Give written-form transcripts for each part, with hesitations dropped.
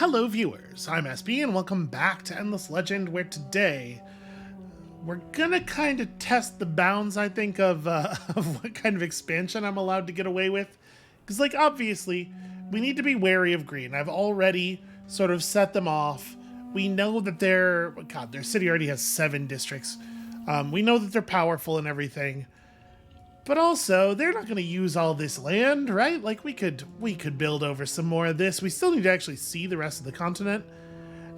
Hello viewers, I'm SB and welcome back to Endless Legend, where today we're gonna kind of test the bounds, I think, of what kind of expansion I'm allowed to get away with. Because, like, obviously, we need to be wary of green. I've already sort of set them off. We know that their city already has 7 districts. We know that they're powerful and everything. But also, they're not going to use all this land, right? Like, we could build over some more of this. We still need to actually see the rest of the continent.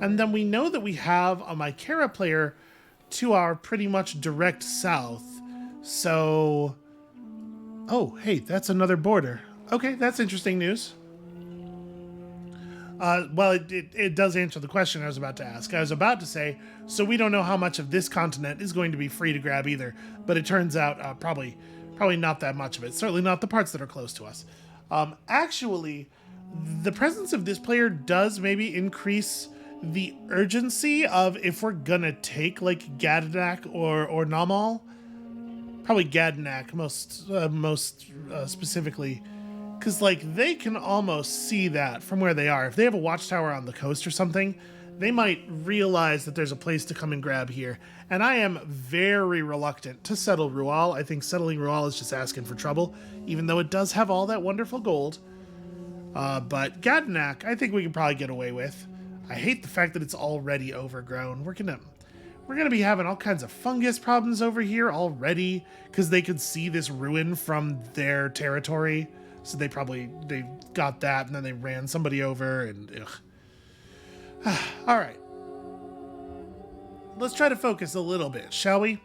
And then we know that we have a Mycera player to our pretty much direct south. So... oh, hey, that's another border. Okay, that's interesting news. Well, it does answer the question I was about to ask. I was about to say, so we don't know how much of this continent is going to be free to grab either. But it turns out probably not that much of it. Certainly not the parts that are close to us. Actually, the presence of this player does maybe increase the urgency of if we're gonna take, like, Gadanak or Namal. Probably Gadanak most specifically. Because, like, they can almost see that from where they are. If they have a watchtower on the coast or something, they might realize that there's a place to come and grab here. And I am very reluctant to settle Rual. I think settling Rual is just asking for trouble, even though it does have all that wonderful gold. But Gadanak, I think we can probably get away with. I hate the fact that it's already overgrown. We're gonna be having all kinds of fungus problems over here already, because they could see this ruin from their territory. So they got that, and then they ran somebody over, and ugh. All right. Let's try to focus a little bit, shall we?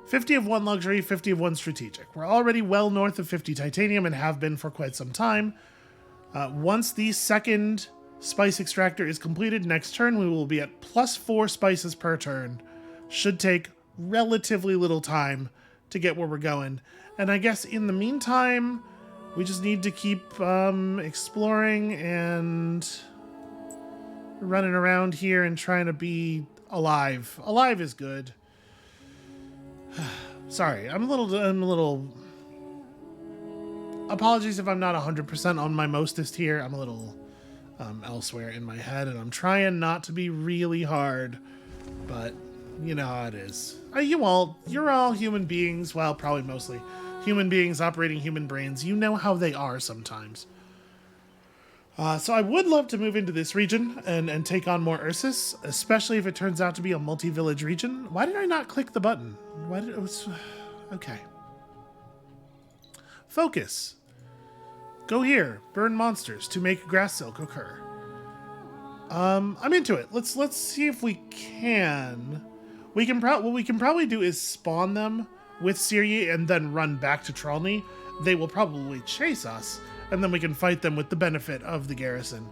50 of 1 luxury, 50 of 1 strategic. We're already well north of 50 titanium and have been for quite some time. Once the second spice extractor is completed next turn, we will be at +4 spices per turn. Should take relatively little time to get where we're going. And I guess in the meantime, we just need to keep exploring and running around here and trying to be alive. Alive is good. Sorry, I'm a little... Apologies if I'm not 100% on my mostest here. I'm a little elsewhere in my head, and I'm trying not to be really hard, but you know how it is. You're all human beings. Well, probably mostly human beings operating human brains. You know how they are sometimes. So I would love to move into this region and take on more Ursus, especially if it turns out to be a multi-village region. Why did I not click the button? Okay. Focus. Go here. Burn monsters to make grass silk occur. I'm into it. Let's see if we can. What we can probably do is spawn them with Siri and then run back to Trolny. They will probably chase us, and then we can fight them with the benefit of the garrison.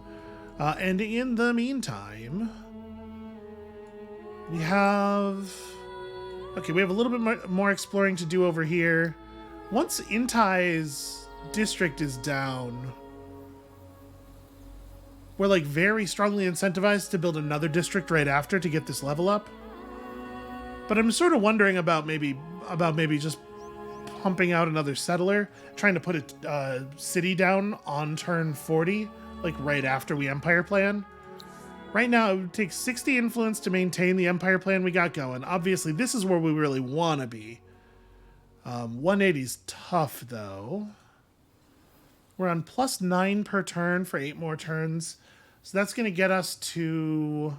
And in the meantime, we have a little bit more exploring to do over here. Once Intai's district is down, we're, like, very strongly incentivized to build another district right after to get this level up. But I'm sort of wondering about maybe just pumping out another settler, trying to put a city down on turn 40, like right after we Empire plan. Right now, it would take 60 influence to maintain the Empire plan we got going. Obviously, this is where we really want to be. 180's tough, though. We're on +9 per turn for 8 more turns. So that's going to get us to...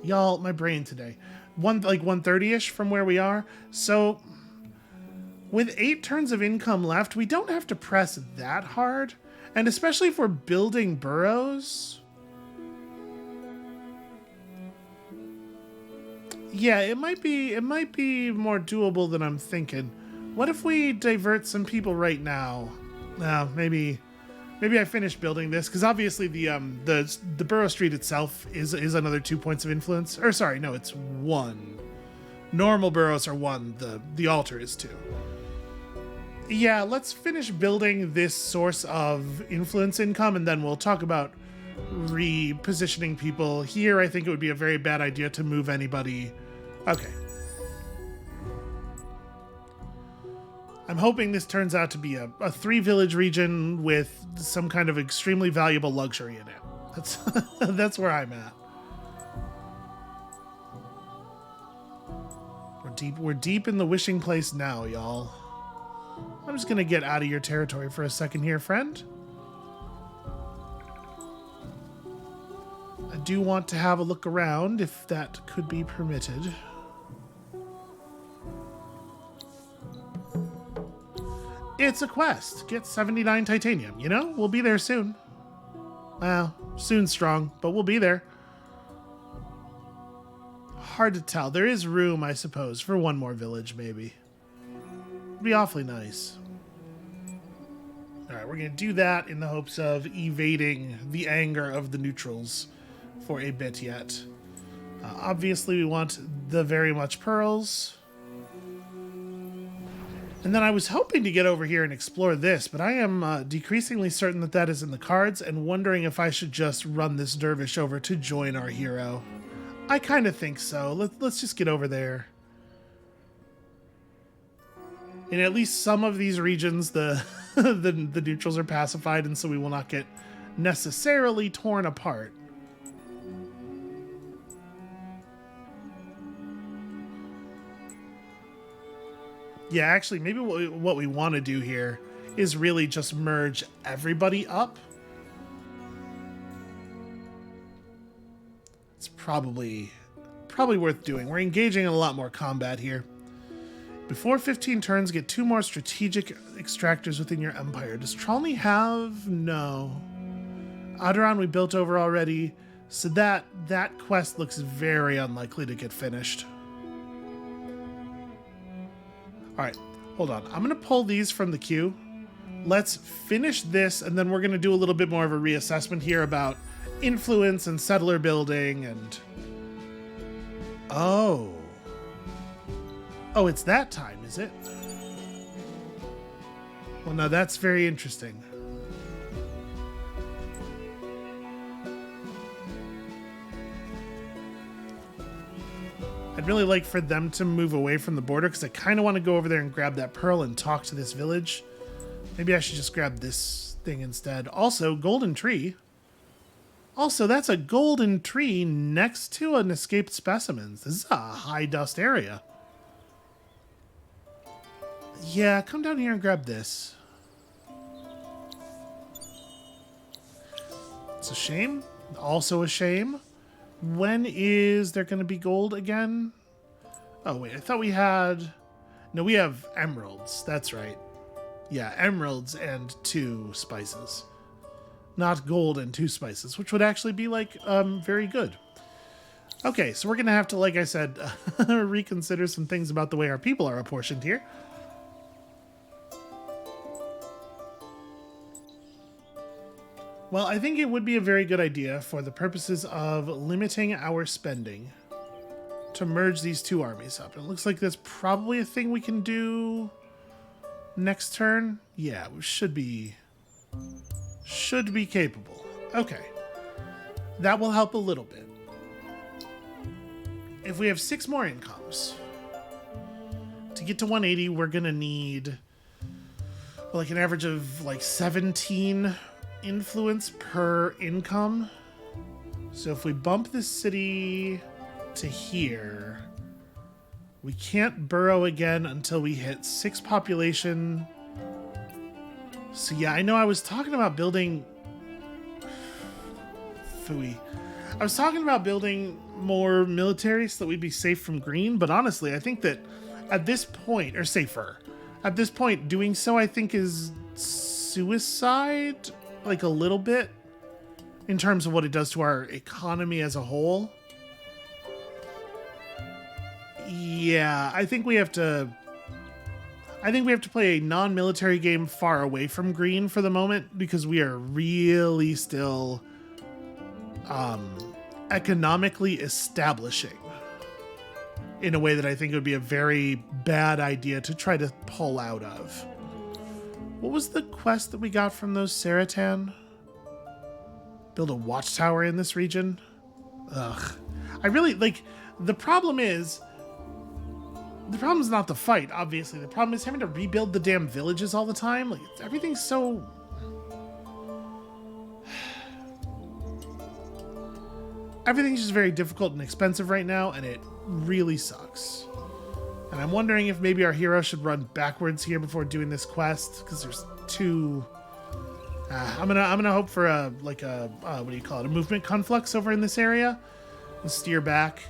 Y'all, my brain today. 130-ish from where we are. So, with 8 turns of income left, we don't have to press that hard. And especially if we're building burrows... yeah, it might be more doable than I'm thinking. What if we divert some people right now? Maybe I finish building this, because obviously the Burrow Street itself is another 2 points of influence. Or sorry, no, it's 1. Normal burrows are 1. The altar is 2. Yeah, let's finish building this source of influence income, and then we'll talk about repositioning people. Here, I think it would be a very bad idea to move anybody. Okay. I'm hoping this turns out to be a 3-village region with some kind of extremely valuable luxury in it. That's that's where I'm at. We're deep in the wishing place now, y'all. I'm just gonna get out of your territory for a second here, friend. I do want to have a look around, if that could be permitted. It's a quest. Get 79 titanium. You know, we'll be there soon. Well, soon strong, but we'll be there. Hard to tell. There is room, I suppose, for one more village, maybe. It'd be awfully nice. Alright, we're going to do that in the hopes of evading the anger of the neutrals for a bit yet. Obviously, we want the very much pearls. And then I was hoping to get over here and explore this, but I am decreasingly certain that that is in the cards and wondering if I should just run this dervish over to join our hero. I kind of think so. Let's just get over there. In at least some of these regions, the neutrals are pacified, and so we will not get necessarily torn apart. Yeah, actually, maybe what we want to do here is really just merge everybody up. It's probably worth doing. We're engaging in a lot more combat here. Before 15 turns, get 2 more strategic extractors within your empire. Does Tralny have? No. Adoran we built over already, so that quest looks very unlikely to get finished. Alright, hold on. I'm going to pull these from the queue. Let's finish this, and then we're going to do a little bit more of a reassessment here about influence and settler building and... Oh. Oh, it's that time, is it? Well, no, that's very interesting. I'd really like for them to move away from the border because I kind of want to go over there and grab that pearl and talk to this village. Maybe I should just grab this thing instead. Also, golden tree. Also, that's a golden tree next to an escaped specimens. This is a high dust area. Yeah, come down here and grab this. It's a shame. Also a shame. When is there going to be gold again? Oh, wait. I thought we had... No, we have emeralds. That's right. Yeah, emeralds and 2 spices. Not gold and 2 spices, which would actually be, like, very good. Okay, so we're going to have to, like I said, reconsider some things about the way our people are apportioned here. Well, I think it would be a very good idea for the purposes of limiting our spending to merge these 2 armies up. It looks like that's probably a thing we can do next turn. Yeah, we should be capable. Okay. That will help a little bit. If we have 6 more incomes, to get to 180, we're going to need like an average of like 17 influence per income. So if we bump this city to here, we can't burrow again until we hit 6 population. So yeah, I know I was talking about building... Phooey. I was talking about building more military so that we'd be safe from green, but honestly, I think that at this point, or safer, at this point, doing so I think is suicide, like a little bit, in terms of what it does to our economy as a whole. Yeah, I think we have to play a non-military game far away from green for the moment, because we are really still economically establishing in a way that I think it would be a very bad idea to try to pull out of. What was the quest that we got from those Saratan? Build a watchtower in this region? Ugh. I really, like, the problem is The problem is not the fight, obviously. The problem is having to rebuild the damn villages all the time. Like, everything's so... Everything's just very difficult and expensive right now, and it really sucks. And I'm wondering if maybe our hero should run backwards here before doing this quest, because there's two... I'm gonna hope for a what do you call it? A movement conflux over in this area, and steer back.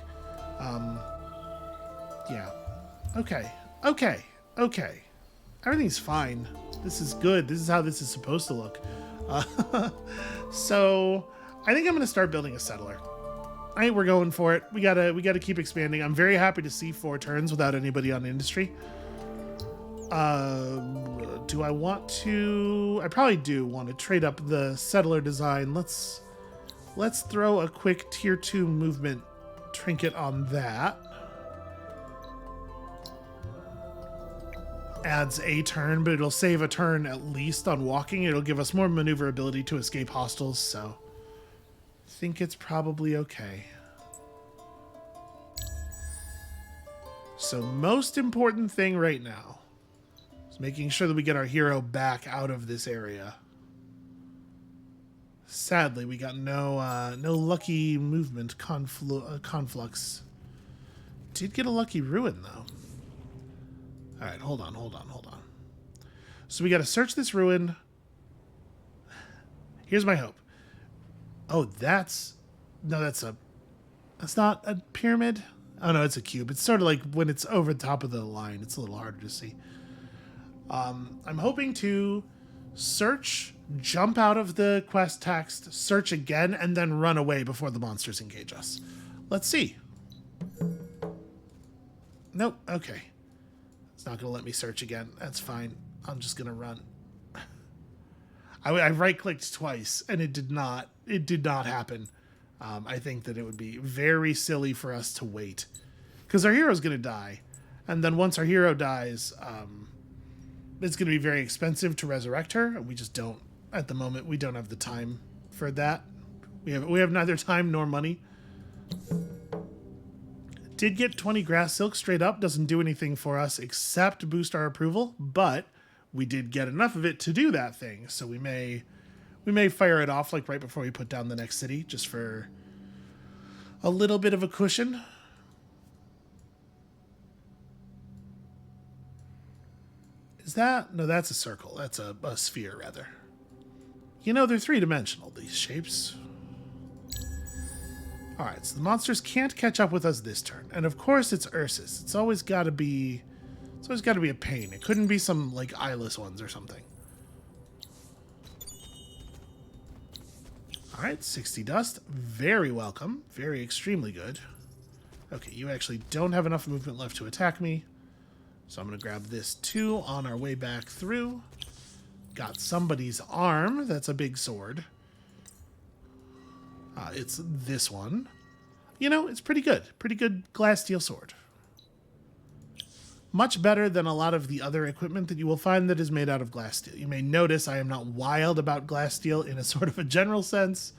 Yeah. Okay. Everything's fine. This is good. This is how this is supposed to look. So I think I'm gonna start building a settler. I think we're going for it. We gotta keep expanding. I'm very happy to see 4 turns without anybody on industry. Do I want to? I probably do want to trade up the settler design. Let's throw a quick tier 2 movement trinket on that. Adds a turn, but it'll save a turn at least on walking. It'll give us more maneuverability to escape hostiles, so I think it's probably okay. So most important thing right now is making sure that we get our hero back out of this area. Sadly, we got no lucky movement conflux. Did get a lucky ruin, though. All right, hold on. So we got to search this ruin. Here's my hope. Oh, that's not a pyramid. Oh no, it's a cube. It's sort of like when it's over the top of the line. It's a little harder to see. I'm hoping to search, jump out of the quest text, search again, and then run away before the monsters engage us. Let's see. Nope. Okay. It's not going to let me search again. That's fine. I'm just going to run. I right-clicked twice, and it did not happen. I think that it would be very silly for us to wait. Because our hero's going to die. And then once our hero dies, it's going to be very expensive to resurrect her. We just don't, at the moment, we don't have the time for that. We have neither time nor money. Did get 20 grass silk straight up. Doesn't do anything for us except boost our approval, but we did get enough of it to do that thing. So we may fire it off like right before we put down the next city, just for a little bit of a cushion. Is that? No, that's a circle. That's a sphere, rather. You know, they're 3-dimensional, these shapes. Alright, so the monsters can't catch up with us this turn. And of course it's Ursus. It's always got to be a pain. It couldn't be some, like, eyeless ones or something. Alright, 60 dust. Very welcome. Very extremely good. Okay, you actually don't have enough movement left to attack me. So I'm going to grab this too on our way back through. Got somebody's arm. That's a big sword. It's this one. You know, it's pretty good. Pretty good glass steel sword. Much better than a lot of the other equipment that you will find that is made out of glass steel. You may notice I am not wild about glass steel in a sort of a general sense.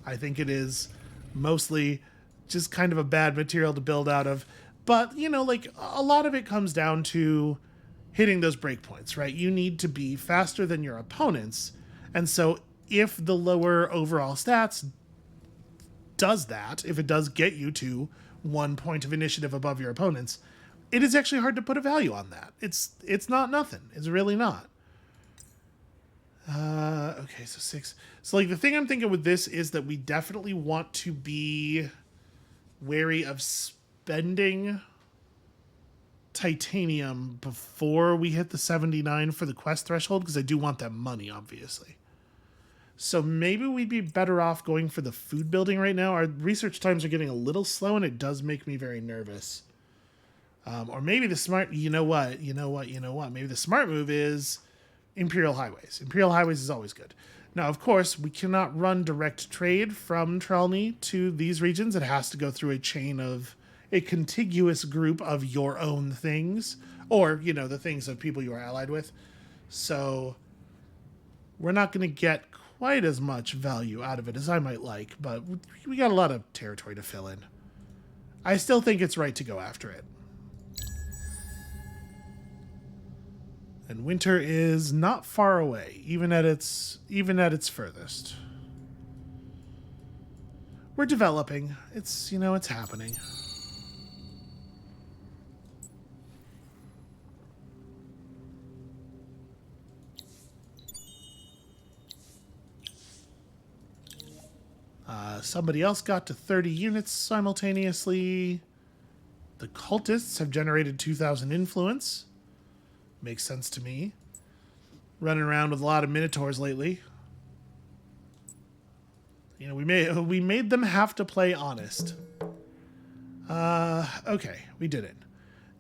I think it is mostly just kind of a bad material to build out of. But, you know, like, a lot of it comes down to hitting those breakpoints, right? You need to be faster than your opponents. And so if the lower overall stats does that, if it does get you to 1 point of initiative above your opponents, it is actually hard to put a value on that. It's not nothing. It's really not. Okay, so 6. So, like, the thing I'm thinking with this is that we definitely want to be wary of spending titanium before we hit the 79 for the quest threshold, because I do want that money, obviously. So maybe we'd be better off going for the food building right now. Our research times are getting a little slow, and it does make me very nervous. Or maybe the smart... You know what? Maybe the smart move is Imperial Highways. Imperial Highways is always good. Now, of course, we cannot run direct trade from Trelny to these regions. It has to go through a chain of a contiguous group of your own things, or, you know, the things of people you are allied with. So we're not going to get quite as much value out of it as I might like, but we got a lot of territory to fill in. I still think it's right to go after it. And winter is not far away, even at its furthest. We're developing. It's, it's happening. Somebody else got to 30 units simultaneously. The cultists have generated 2,000 influence. Makes sense to me. Running around with a lot of minotaurs lately. We made them have to play honest. Okay, we did it.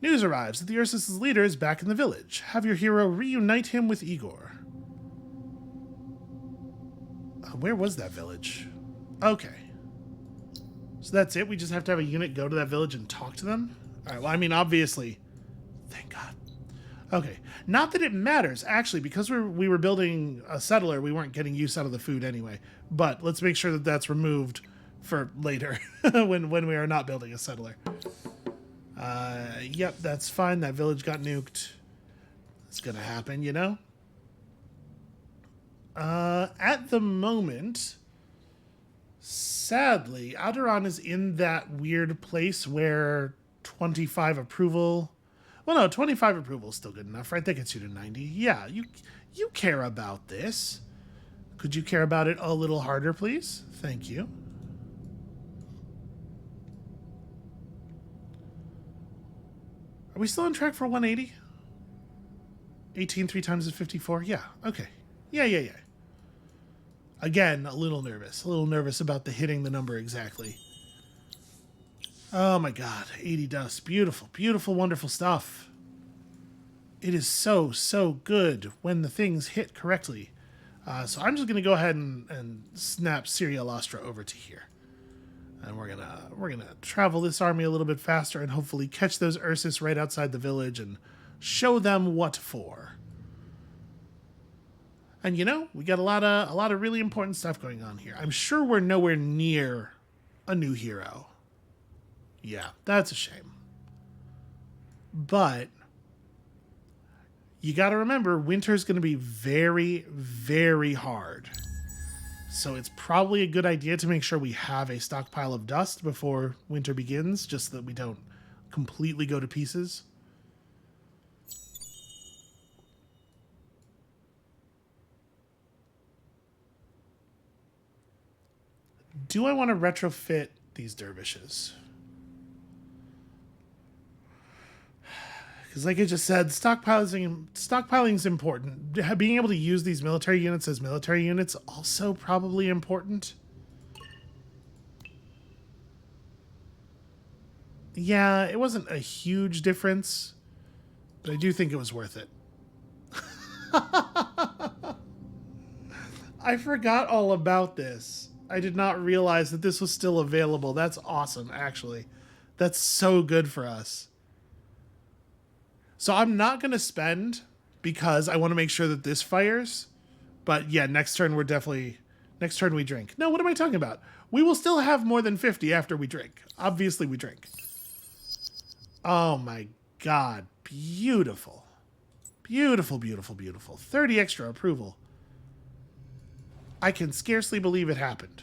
News arrives that the Ursus' leader is back in the village. Have your hero reunite him with Igor. Where was that village? Okay. So that's it? We just have to have a unit go to that village and talk to them? Alright, well, I mean, obviously. Thank God. Okay. Not that it matters, actually, because we were building a settler, we weren't getting use out of the food anyway. But let's make sure that that's removed for later, when we are not building a settler. Yep, that's fine. That village got nuked. It's gonna happen, you know? At the moment, sadly, Alderon is in that weird place where 25 approval... Well, no, 25 approval is still good enough, right? That gets you to 90. Yeah, you care about this. Could you care about it a little harder, please? Thank you. Are we still on track for 180? 18 3 times is 54? Yeah, okay. Yeah. Again, a little nervous about the hitting the number exactly. Oh my god, 80 dust. Beautiful, beautiful, wonderful stuff. It is so good when the things hit correctly. So I'm just going to go ahead and snap Syria Lastra over to here. And we're gonna travel this army a little bit faster and hopefully catch those Ursus right outside the village and show them what for. And we got a lot of really important stuff going on here. I'm sure we're nowhere near a new hero. Yeah, that's a shame. But you got to remember, winter's going to be very, very hard. So it's probably a good idea to make sure we have a stockpile of dust before winter begins, just so that we don't completely go to pieces. Do I want to retrofit these dervishes? Because like I just said, stockpiling is important. Being able to use these military units as military units also probably important. Yeah, it wasn't a huge difference, but I do think it was worth it. I forgot all about this. I did not realize that this was still available. That's awesome, actually. That's so good for us. So I'm not going to spend because I want to make sure that this fires. But yeah, next turn we drink. No, what am I talking about? We will still have more than 50 after we drink. Obviously we drink. Oh my god. Beautiful. Beautiful, beautiful, beautiful. 30 extra approval. I can scarcely believe it happened.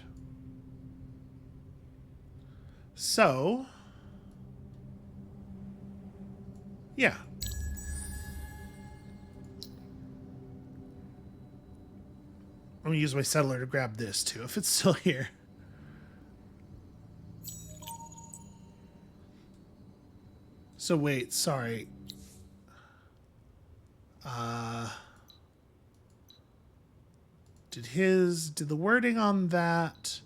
So, yeah. I'm going to use my settler to grab this, too, if it's still here. So, wait, sorry. Did the wording on that...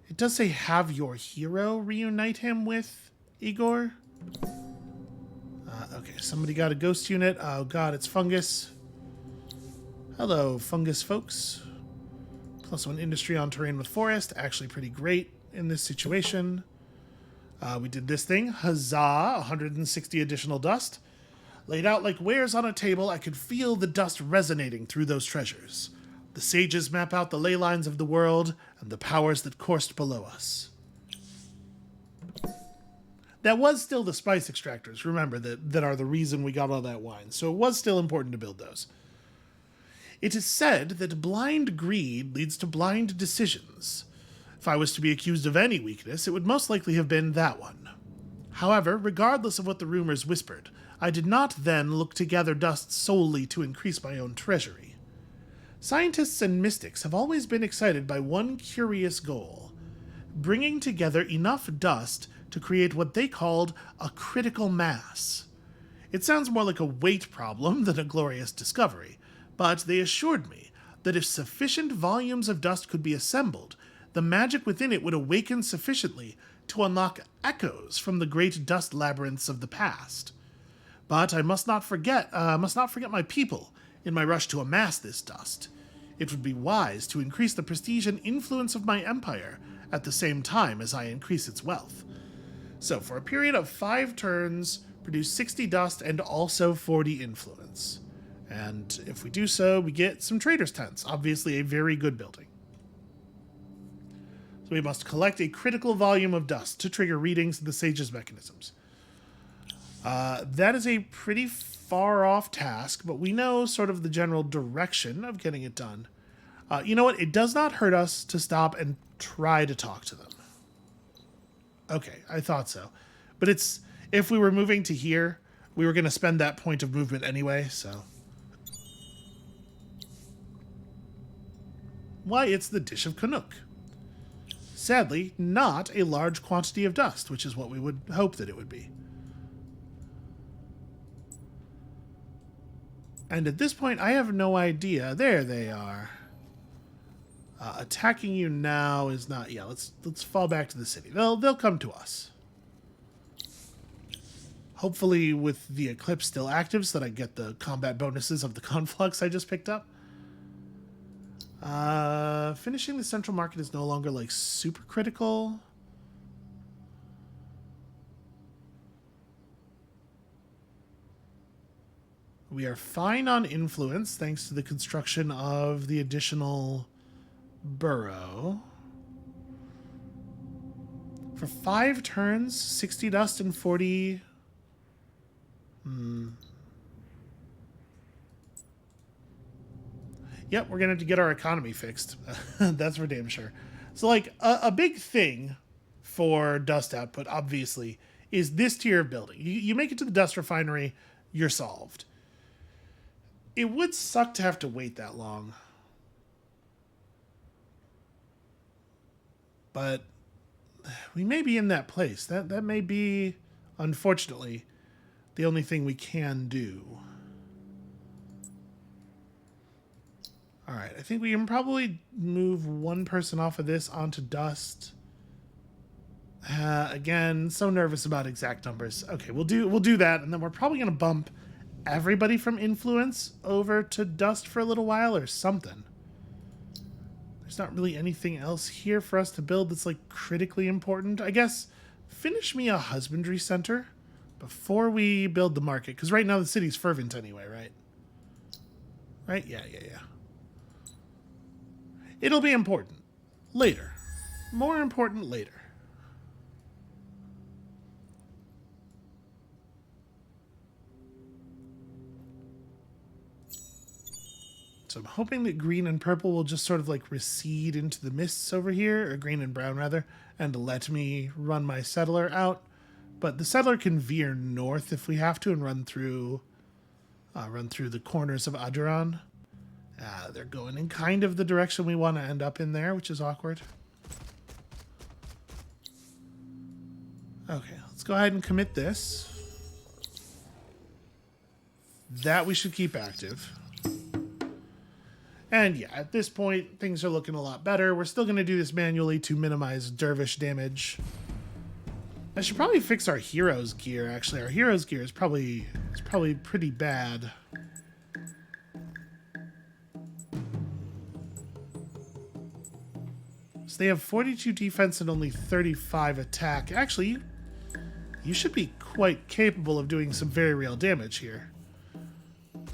It does say have your hero reunite him with Igor. Okay, somebody got a ghost unit. Oh god, it's fungus. Hello, fungus folks. +1 industry on terrain with forest. Actually pretty great in this situation. We did this thing. Huzzah, 160 additional dust. Laid out like wares on a table, I could feel the dust resonating through those treasures. The sages map out the ley lines of the world and the powers that coursed below us. that was still the spice extractors, remember, that are the reason we got all that wine. So it was still important to build those. It is said that blind greed leads to blind decisions. If I was to be accused of any weakness, it would most likely have been that one. However, regardless of what the rumors whispered, I did not then look to gather dust solely to increase my own treasury. Scientists and mystics have always been excited by one curious goal: bringing together enough dust to create what they called a critical mass. It sounds more like a weight problem than a glorious discovery, but they assured me that if sufficient volumes of dust could be assembled, the magic within it would awaken sufficiently to unlock echoes from the great dust labyrinths of the past. But I must not forget my people in my rush to amass this dust. It would be wise to increase the prestige and influence of my empire at the same time as I increase its wealth. So for a period of 5 turns, produce 60 dust and also 40 influence. And if we do so, we get some trader's tents, obviously a very good building. So we must collect a critical volume of dust to trigger readings of the sage's mechanisms. That is a pretty far off task, but we know sort of the general direction of getting it done. You know what? It does not hurt us to stop and try to talk to them. Okay, I thought so. But if we were moving to here, we were going to spend that point of movement anyway, so. Why, it's the dish of Canuck. Sadly, not a large quantity of dust, which is what we would hope that it would be. And at this point, I have no idea. There they are. Attacking you now is not... Yeah, let's fall back to the city. They'll come to us. Hopefully with the Eclipse still active so that I get the combat bonuses of the Conflux I just picked up. Finishing the central market is no longer, like, super critical. We are fine on influence thanks to the construction of the additional burrow. For 5 turns, 60 dust and 40... Yep, we're going to have to get our economy fixed. That's for damn sure. So, like, a big thing for dust output, obviously, is this tier of building. You make it to the dust refinery, you're solved. It would suck to have to wait that long. But we may be in that place. That may be, unfortunately, the only thing we can do. Alright, I think we can probably move one person off of this onto dust. Again, so nervous about exact numbers. Okay, we'll do that, and then we're probably going to bump everybody from influence over to dust for a little while or something. There's not really anything else here for us to build that's, like, critically important. I guess finish me a husbandry center before we build the market, because right now the city's fervent anyway, right? Right? Yeah. It'll be important. Later. More important later. So I'm hoping that green and purple will just sort of like recede into the mists over here, or green and brown rather, and let me run my settler out. But the settler can veer north if we have to and run through the corners of Aduran. They're going in kind of the direction we want to end up in there, which is awkward. Okay, let's go ahead and commit this. That we should keep active. And yeah, at this point, things are looking a lot better. We're still going to do this manually to minimize dervish damage. I should probably fix our hero's gear, actually. Our hero's gear is probably pretty bad. So they have 42 defense and only 35 attack. Actually, you should be quite capable of doing some very real damage here.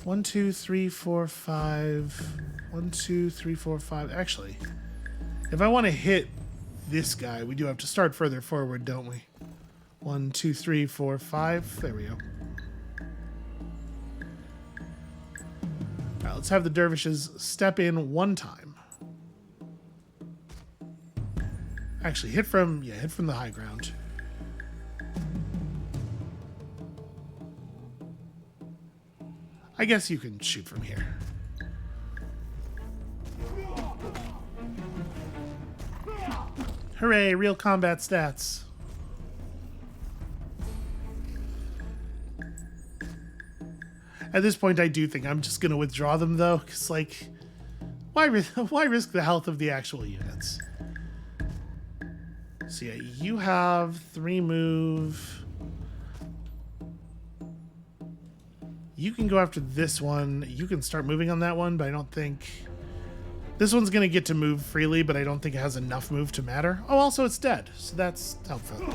1, 2, 3, 4, 5. 1, 2, 3, 4, 5. Actually, if I want to hit this guy, we do have to start further forward, don't we? 1, 2, 3, 4, 5. There we go. All right, let's have the dervishes step in one time. Actually, hit from the high ground. I guess you can shoot from here. Hooray, real combat stats. At this point, I do think I'm just going to withdraw them, though, because, like, why risk the health of the actual units? So, yeah, you have 3 move. You can go after this one. You can start moving on that one, but I don't think... This one's going to get to move freely, but I don't think it has enough move to matter. Oh, also, it's dead, so that's helpful.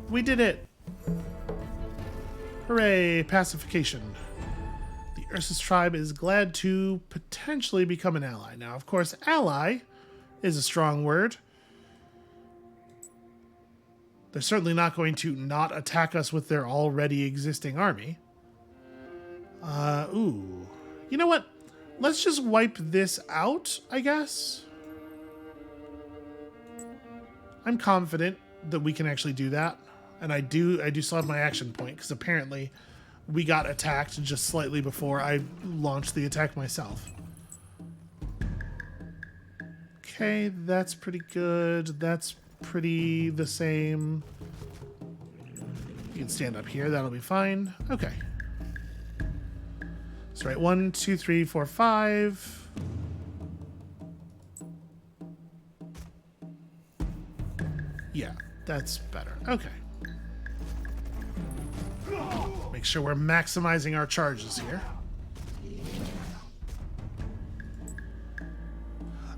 We did it! Hooray, pacification. The Ursus tribe is glad to potentially become an ally. Now, of course, ally is a strong word. They're certainly not going to not attack us with their already existing army. Ooh. You know what? Let's just wipe this out, I guess. I'm confident that we can actually do that. And I do still have my action point, because apparently we got attacked just slightly before I launched the attack myself. Okay, that's pretty good. That's pretty the same. You can stand up here, that'll be fine. Okay. So right, 1, 2, 3, 4, 5. Yeah, that's better. Okay. Make sure we're maximizing our charges here.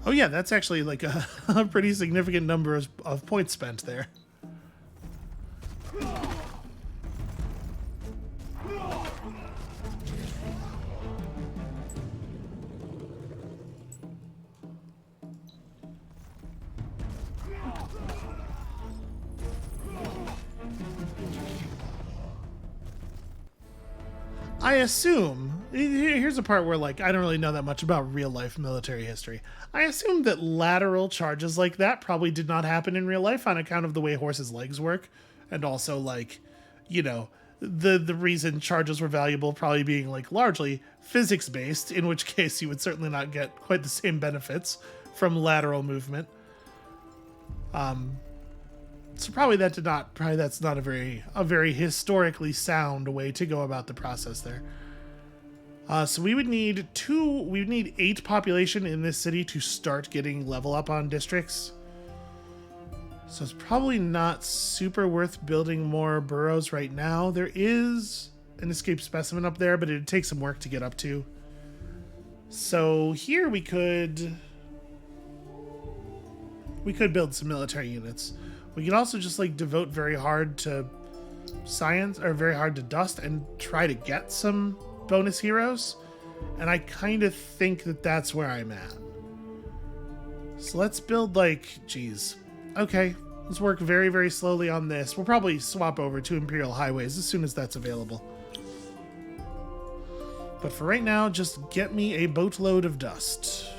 Oh yeah, that's actually like a pretty significant number of points spent there. I assume, here's a part where, like, I don't really know that much about real life military history. I assume that lateral charges like that probably did not happen in real life on account of the way horses' legs work. And also, like, you know, the reason charges were valuable probably being, like, largely physics based, in which case you would certainly not get quite the same benefits from lateral movement. So probably that's not a very historically sound way to go about the process there. So we would need 8 population in this city to start getting level up on districts. So it's probably not super worth building more burrows right now. There is an escaped specimen up there, but it'd take some work to get up to. So here we could build some military units. We could also just, like, devote very hard to science, or very hard to dust, and try to get some bonus heroes. And I kind of think that that's where I'm at. So let's build, like, geez. Okay, let's work very, very slowly on this. We'll probably swap over to Imperial Highways as soon as that's available. But for right now, just get me a boatload of dust.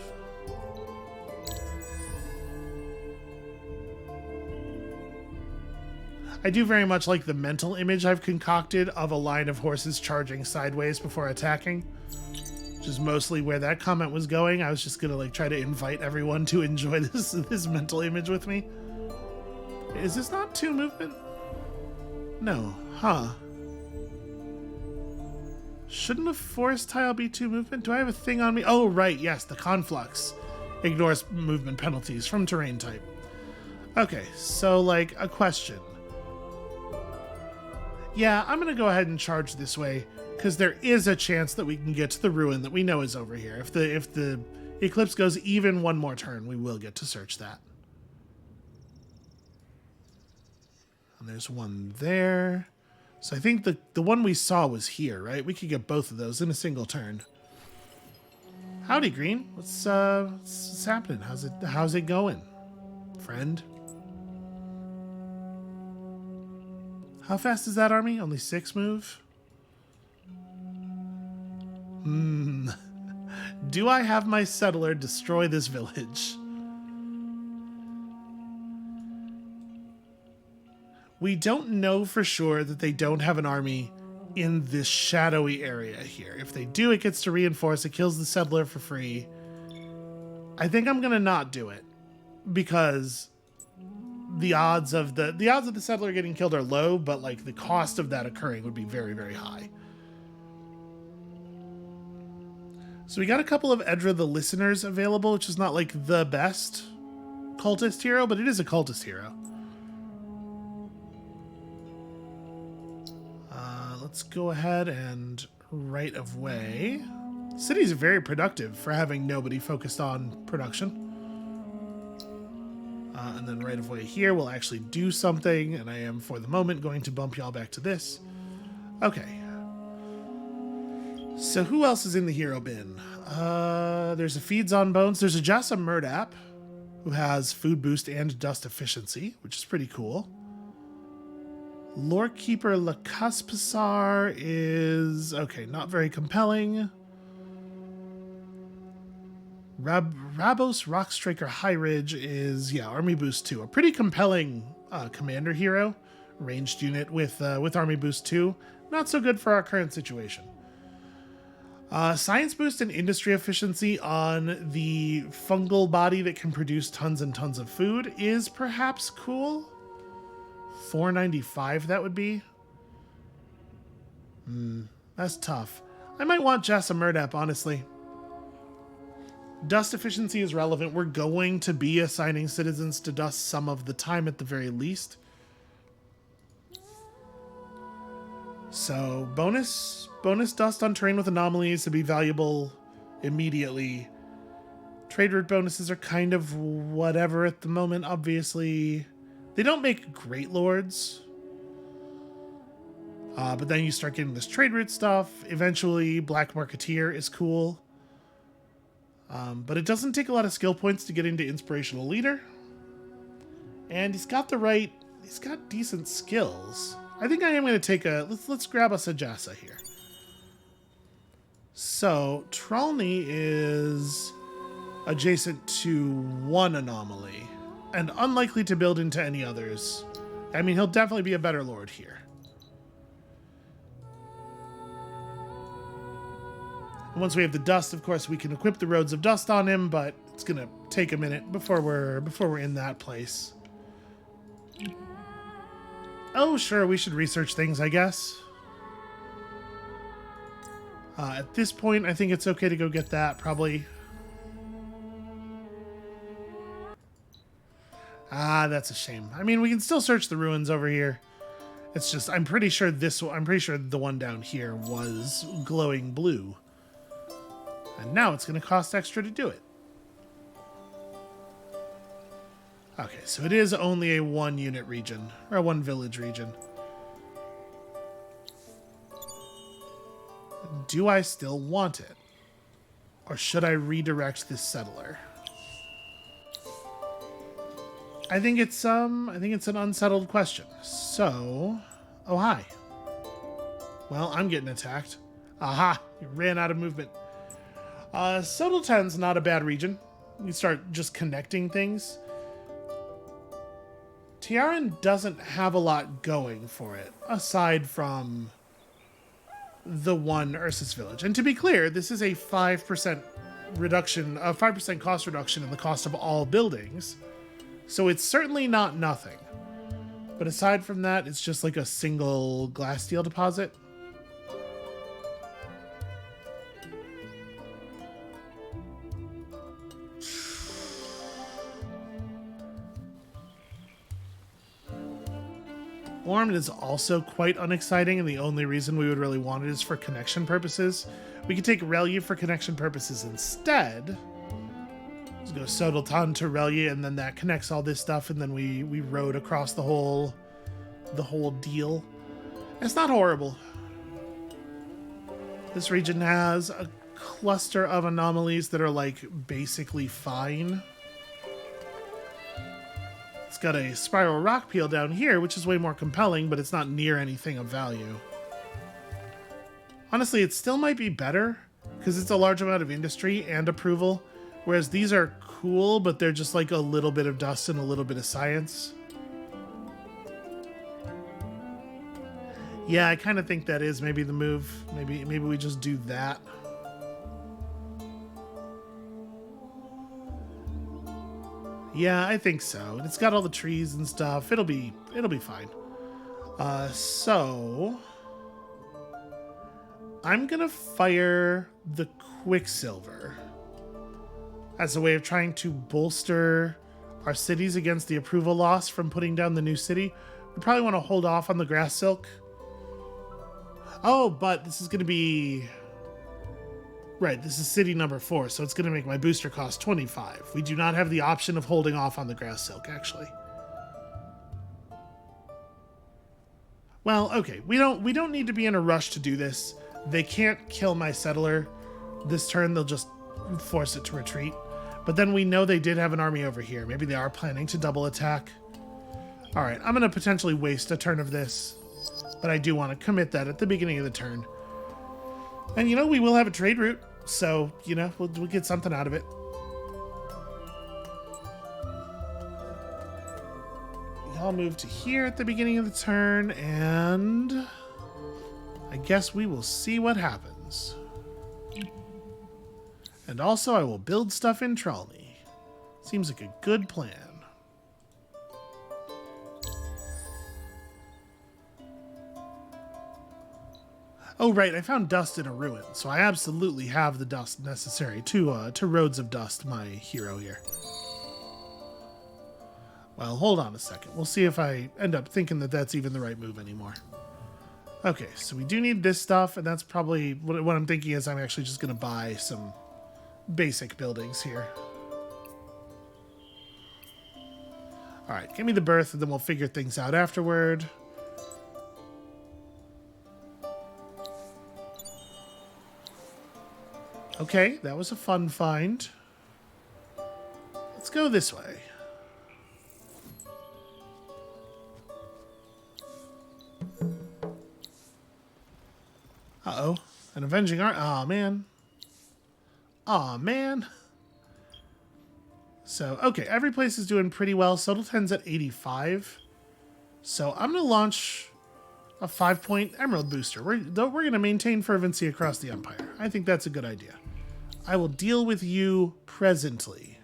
I do very much like the mental image I've concocted of a line of horses charging sideways before attacking, which is mostly where that comment was going. I was just gonna, like, try to invite everyone to enjoy this mental image with me. Is this not 2 movement? No, huh? Shouldn't a forest tile be 2 movement? Do I have a thing on me? Oh, right, yes, the conflux ignores movement penalties from terrain type. Okay, so, like, a question. Yeah, I'm going to go ahead and charge this way, because there is a chance that we can get to the ruin that we know is over here. If the eclipse goes even one more turn, we will get to search that. And there's one there. So I think the one we saw was here, right? We could get both of those in a single turn. Howdy, Green. What's happening? How's it going, friend? How fast is that army? Only 6 move? Do I have my settler destroy this village? We don't know for sure that they don't have an army in this shadowy area here. If they do, it gets to reinforce. It kills the settler for free. I think I'm gonna not do it because the odds of the settler getting killed are low, but like the cost of that occurring would be very, very high. So we got a couple of Edra the Listeners available, which is not like the best cultist hero, but it is a cultist hero. Let's go ahead and right of way. Cities are very productive for having nobody focused on production. And then right of way here will actually do something, and I am for the moment going to bump y'all back to this. Okay. So who else is in the hero bin? There's a Feeds on Bones. There's a Jassa Murdap, who has food boost and dust efficiency, which is pretty cool. Lorekeeper Lacuspasar is, okay, not very compelling. Rabos Rockstriker High Ridge is, yeah, Army Boost 2. A pretty compelling commander hero. Ranged unit with Army Boost 2. Not so good for our current situation. Science Boost and Industry Efficiency on the fungal body that can produce tons and tons of food is perhaps cool. 495 that would be. That's tough. I might want Jassa Murdap, honestly. Dust efficiency is relevant. We're going to be assigning citizens to dust some of the time at the very least. So bonus dust on terrain with anomalies to be valuable immediately. Trade route bonuses are kind of whatever at the moment, obviously. They don't make great lords. But then you start getting this trade route stuff. Eventually, Black Marketeer is cool. But it doesn't take a lot of skill points to get into Inspirational Leader. And he's got decent skills. I think I am going to take let's grab us a Jassa here. So, Tralny is adjacent to one anomaly. And unlikely to build into any others. I mean, he'll definitely be a better lord here. And once we have the dust, of course, we can equip the Roads of Dust on him, but it's gonna take a minute before we're in that place. Oh, sure, we should research things, I guess. At this point, I think it's okay to go get that, probably. Ah, that's a shame. I mean, we can still search the ruins over here. It's just, I'm pretty sure the one down here was glowing blue. And now it's going to cost extra to do it. Okay, so it is only a 1-unit region, or a 1-village region. Do I still want it? Or should I redirect this settler? I think it's an unsettled question. So, oh hi. Well, I'm getting attacked. Aha! You ran out of movement. Sodeltan's not a bad region. You start just connecting things. Tiaran doesn't have a lot going for it, aside from the one Ursus village. And to be clear, this is a 5% reduction, a 5% cost reduction in the cost of all buildings. So it's certainly not nothing. But aside from that, it's just like a single glass steel deposit. Ormond is also quite unexciting, and the only reason we would really want it is for connection purposes. We could take Relia for connection purposes instead. Let's go Sodeltan to Relia, and then that connects all this stuff, and then we rode across the whole deal. It's not horrible. This region has a cluster of anomalies that are like basically fine. It's got a spiral rock peel down here, which is way more compelling, but it's not near anything of value. Honestly, it still might be better because it's a large amount of industry and approval, whereas these are cool, but they're just like a little bit of dust and a little bit of science. Yeah, I kind of think that is maybe the move. Maybe we just do that. Yeah, I think so. And it's got all the trees and stuff. It'll be fine. So I'm gonna fire the Quicksilver as a way of trying to bolster our cities against the approval loss from putting down the new city. We probably want to hold off on the Grass Silk. Oh, but this is going to be... Right, this is city number 4, so it's going to make my booster cost 25. We do not have the option of holding off on the Grass Silk, actually. Well, okay, we don't need to be in a rush to do this. They can't kill my settler this turn. They'll just force it to retreat. But then we know they did have an army over here. Maybe they are planning to double attack. All right, I'm going to potentially waste a turn of this, but I do want to commit that at the beginning of the turn. And, you know, we will have a trade route, so, you know, we'll get something out of it. I'll move to here at the beginning of the turn, and I guess we will see what happens. And also, I will build stuff in Tralny. Seems like a good plan. Oh, right, I found dust in a ruin, so I absolutely have the dust necessary to Roads of Dust, my hero here. Well, hold on a second. We'll see if I end up thinking that that's even the right move anymore. Okay, so we do need this stuff, and that's probably what I'm thinking is I'm actually just going to buy some basic buildings here. All right, give me the birth, and then we'll figure things out afterward. Okay, that was a fun find. Let's go this way. Uh-oh. An avenging art. Aw, man. Aw, man. So, okay, every place is doing pretty well. Subtle 10's at 85. So I'm going to launch a 5-point Emerald booster. We're going to maintain fervency across the Empire. I think that's a good idea. I will deal with you presently.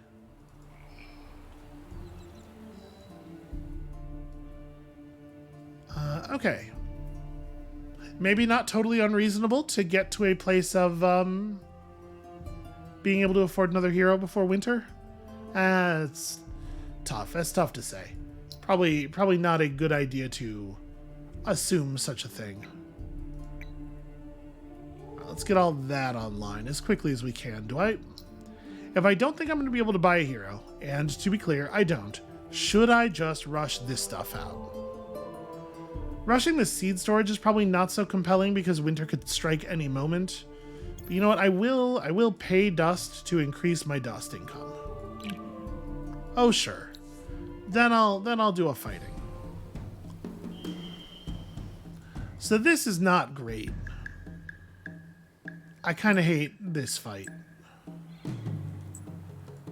Okay. Maybe not totally unreasonable to get to a place of being able to afford another hero before winter. It's tough. That's tough to say. Probably not a good idea to assume such a thing. Let's get all that online as quickly as we can. If I don't think I'm going to be able to buy a hero, and to be clear, I don't, should I just rush this stuff out? Rushing the seed storage is probably not so compelling because winter could strike any moment. But you know what? I will pay dust to increase my dust income. Oh, sure. Then I'll do a fighting. So this is not great. I kind of hate this fight.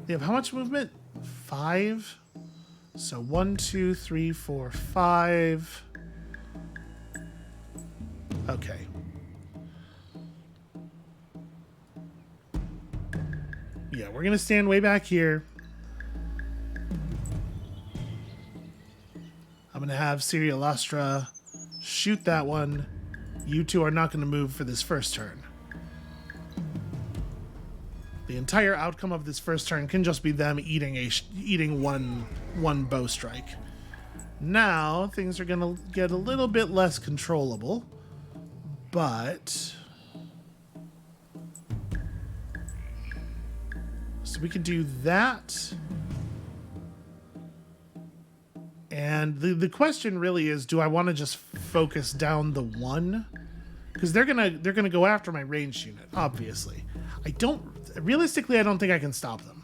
They have how much movement? 5. So 1, 2, 3, 4, 5. Okay. Yeah, we're going to stand way back here. I'm going to have Syria Lustra shoot that one. You two are not going to move for this first turn. The entire outcome of this first turn can just be them eating one bow strike. Now things are going to get a little bit less controllable, but so we could do that. And the question really is, do I want to just focus down the one, because they're gonna go after my ranged unit. Obviously, I don't think I can stop them.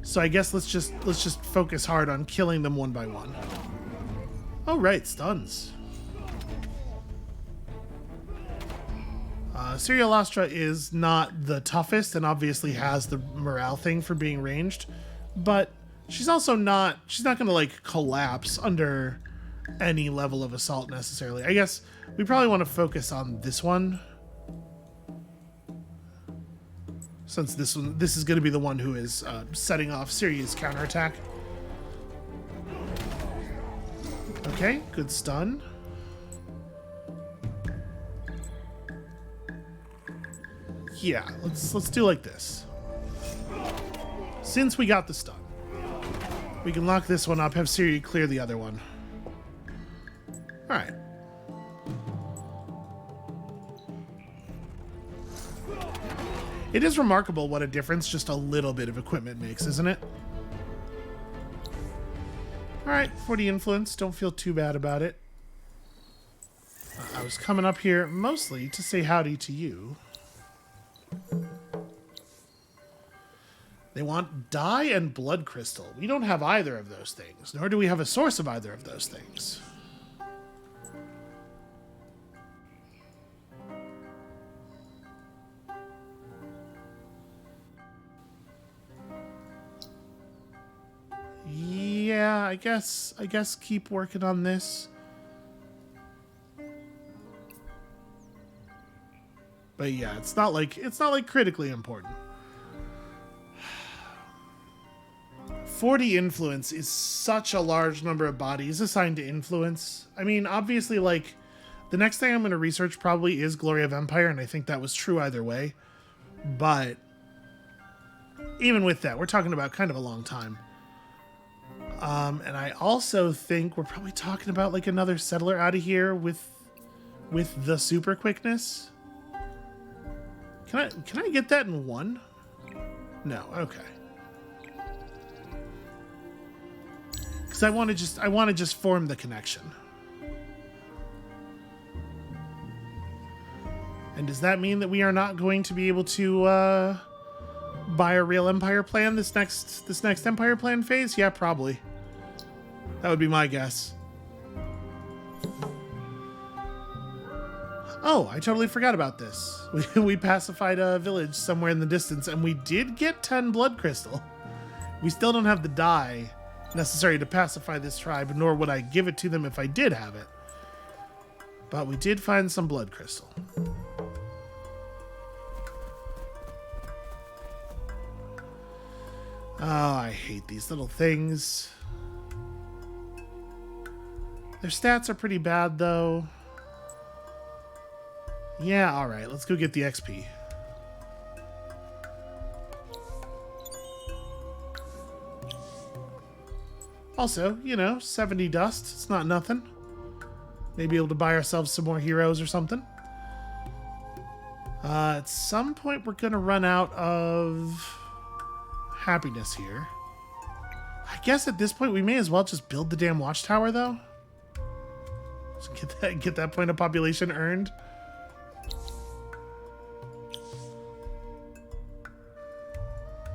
So I guess let's just focus hard on killing them one by one. Oh right, stuns. Serial Astra is not the toughest and obviously has the morale thing for being ranged, but she's also not, she's not gonna like collapse under any level of assault necessarily. I guess we probably want to focus on this one, since this is going to be the one who is setting off Sirius counterattack. Okay, good stun. Yeah, let's do like this. Since we got the stun, we can lock this one up, have Siri clear the other one. All right. It is remarkable what a difference just a little bit of equipment makes, isn't it? All right, 40 influence. Don't feel too bad about it. I was coming up here mostly to say howdy to you. They want dye and blood crystal. We don't have either of those things, nor do we have a source of either of those things. Yeah, I guess keep working on this. But yeah, it's not like critically important. 40 influence is such a large number of bodies assigned to influence. I mean, obviously, like, the next thing I'm going to research probably is Glory of Empire, and I think that was true either way. But even with that, we're talking about kind of a long time. And I also think we're probably talking about like another settler out of here with the super quickness. Can I get that in one? No, okay. Because I want to just form the connection. And does that mean that we are not going to be able to buy a real Empire plan this next Empire plan phase? Yeah, probably. That would be my guess. Oh, I totally forgot about this. We pacified a village somewhere in the distance, and we did get 10 blood crystal. We still don't have the dye necessary to pacify this tribe, nor would I give it to them if I did have it. But we did find some blood crystal. Oh, I hate these little things. Their stats are pretty bad, though. Yeah, alright, let's go get the XP. Also, you know, 70 dust, it's not nothing. Maybe able to buy ourselves some more heroes or something. At some point, we're going to run out of happiness here. I guess at this point, we may as well just build the damn watchtower, though. So get that point of population earned.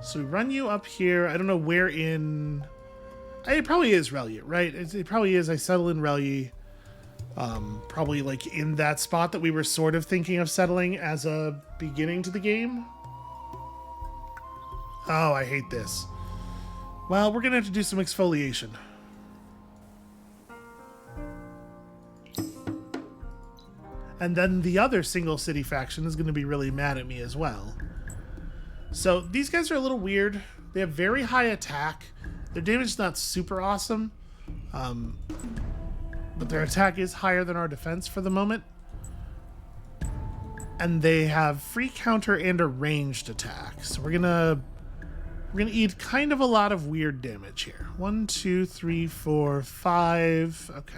So we run you up here. I don't know where in... It probably is Relia, right? It probably is. I settle in Relia. Probably like in that spot that we were sort of thinking of settling as a beginning to the game. Oh, I hate this. Well, we're going to have to do some exfoliation. And then the other single city faction is going to be really mad at me as well. So these guys are a little weird. They have very high attack. Their damage is not super awesome. But their attack is higher than our defense for the moment. And they have free counter and a ranged attack. So we're gonna eat kind of a lot of weird damage here. 1, 2, 3, 4, 5. Okay.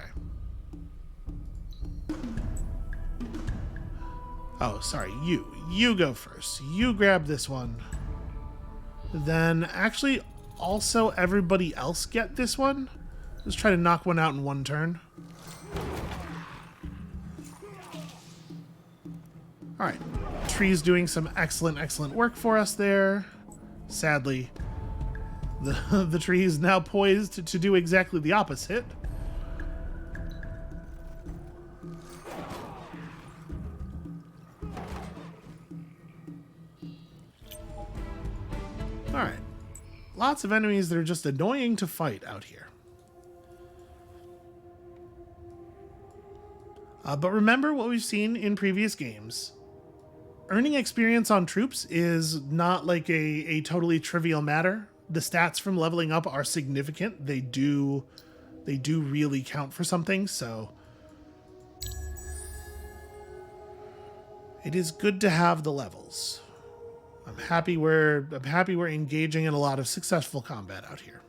Oh, sorry, you go first. You grab this one. Then, actually, also everybody else get this one. Just try to knock one out in one turn. All right. Tree's doing some excellent work for us there. Sadly, the tree is now poised to do exactly the opposite. All right. Lots of enemies that are just annoying to fight out here. But remember what we've seen in previous games. Earning experience on troops is not like a totally trivial matter. The stats from leveling up are significant. They do really count for something, so it is good to have the levels. I'm happy we're engaging in a lot of successful combat out here.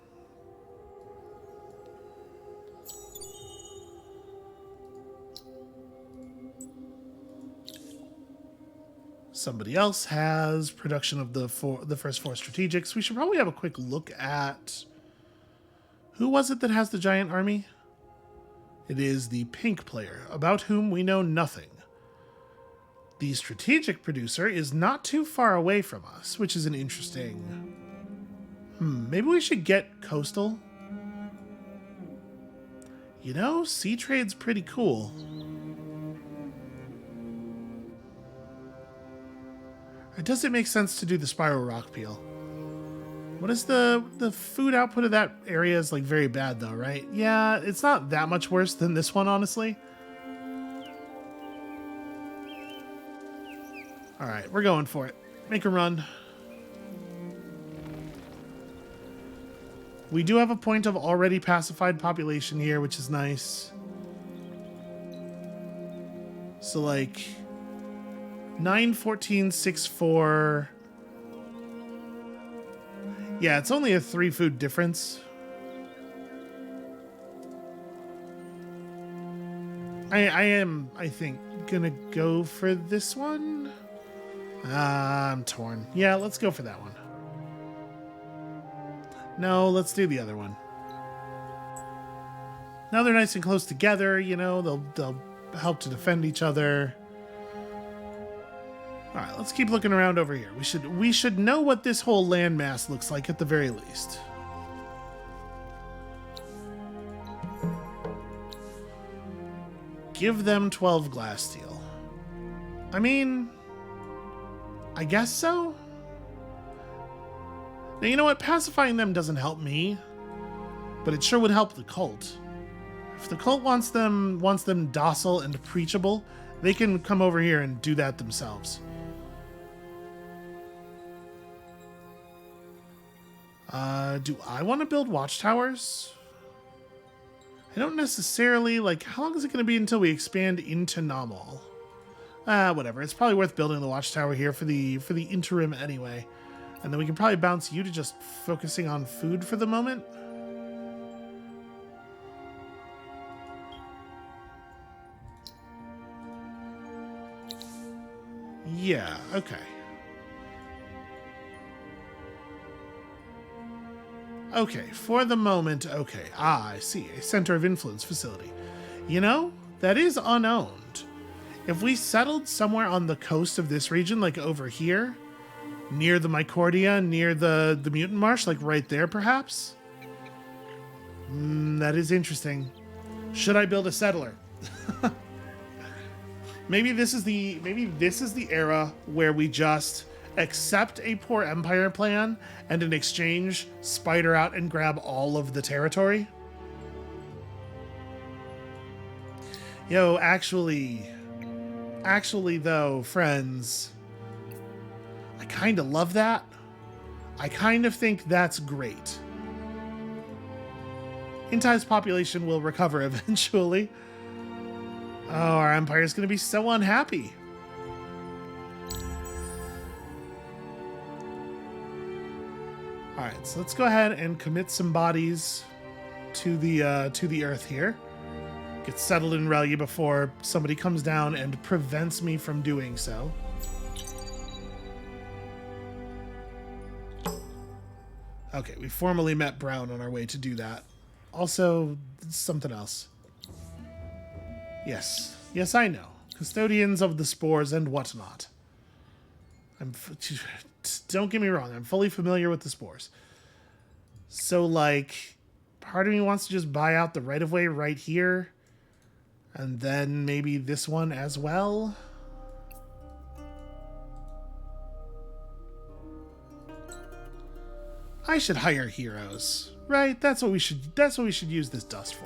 Somebody else has production of the first 4 strategics. We should probably have a quick look at... Who was it that has the giant army? It is the pink player, about whom we know nothing. The strategic producer is not too far away from us, which is an interesting... maybe we should get coastal? You know, sea trade's pretty cool. Or does it make sense to do the spiral rock peel? What is the food output of that area is like very bad though, right? Yeah, it's not that much worse than this one, honestly. All right, we're going for it. Make a run. We do have a point of already pacified population here, which is nice. So like 9, 14, 6, 4. Yeah, it's only a 3 food difference. I am, I think, gonna go for this one. I'm torn. Yeah, let's go for that one. No, let's do the other one. Now they're nice and close together, you know, they'll help to defend each other. All right, let's keep looking around over here. We should know what this whole landmass looks like at the very least. Give them 12 glass steel. I mean, I guess so. Now, you know what? Pacifying them doesn't help me, but it sure would help the cult. If the cult wants them docile and preachable, they can come over here and do that themselves. Do I want to build watchtowers? I don't necessarily, like, how long is it going to be until we expand into Namal? Whatever. It's probably worth building the watchtower here for the interim anyway. And then we can probably bounce you to just focusing on food for the moment. Yeah, okay. Okay, for the moment, okay. Ah, I see. A center of influence facility. You know, that is unowned. If we settled somewhere on the coast of this region, like over here, near the Mycordia, near the Mutant Marsh, like right there, perhaps? That is interesting. Should I build a settler? Maybe this is the era where we just accept a poor empire plan and in exchange spider out and grab all of the territory. Yo, actually though, friends, I kind of love that. I kind of think that's great. Intai's population will recover eventually. Oh, our empire is going to be so unhappy. All right, so let's go ahead and commit some bodies to the earth here. Get settled in Relia before somebody comes down and prevents me from doing so. Okay, we formally met Brown on our way to do that. Also, something else. Yes, I know. Custodians of the spores and whatnot. Don't get me wrong, I'm fully familiar with the spores. So, like, part of me wants to just buy out the right-of-way right here. And then maybe this one as well. I should hire heroes, right? That's what we should use this dust for.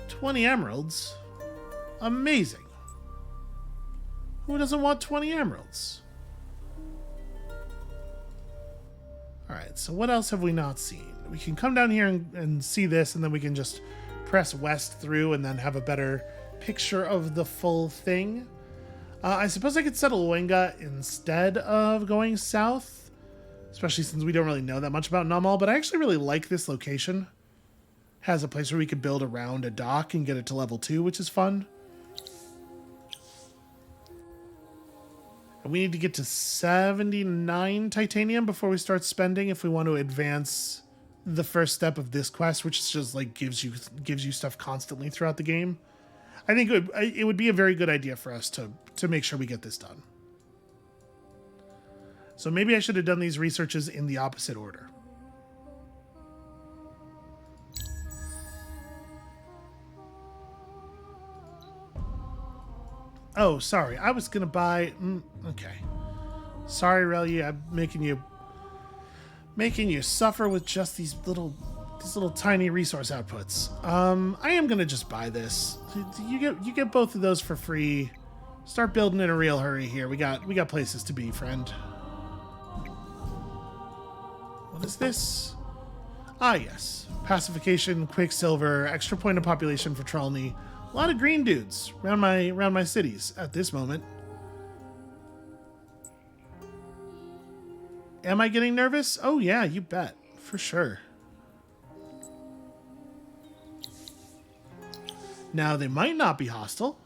20 emeralds? Amazing. Who doesn't want 20 emeralds? Alright, so what else have we not seen? We can come down here and see this, and then we can just press west through and then have a better picture of the full thing. I suppose I could settle Auriga instead of going south, especially since we don't really know that much about Namal, but I actually really like this location. Has a place where we could build around a dock and get it to level 2, which is fun. And we need to get to 79 titanium before we start spending if we want to advance the first step of this quest, which is just like gives you stuff constantly throughout the game. I think it would be a very good idea for us to make sure we get this done. So maybe I should have done these researches in the opposite order. Oh, sorry. I was going to buy... okay. Sorry, Relia. I'm making you suffer with just these little tiny resource outputs. I am going to just buy this. You get both of those for free. Start building in a real hurry here. We got places to be, friend. What is this? Ah, yes. Pacification, Quicksilver, extra point of population for Trolny. A lot of green dudes around my cities at this moment. Am I getting nervous? Oh yeah, you bet. For sure. Now, they might not be hostile.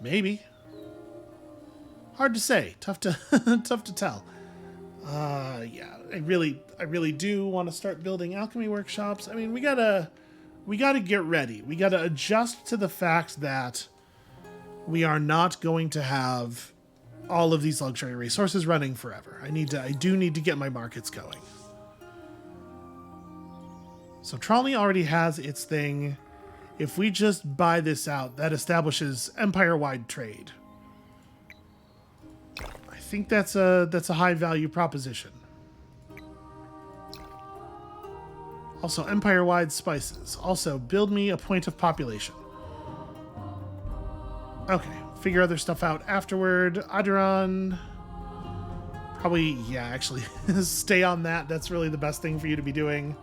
Maybe. Hard to say. Tough to tough to tell. Yeah, I really do want to start building alchemy workshops. I mean, we gotta get ready. We gotta adjust to the fact that we are not going to have all of these luxury resources running forever. I do need to get my markets going. So Trolny already has its thing. If we just buy this out, that establishes empire-wide trade. I think that's a high value proposition. Also, empire-wide spices. Also, build me a point of population. Okay, figure other stuff out afterward. Aderon. Probably, yeah, actually, stay on that. That's really the best thing for you to be doing.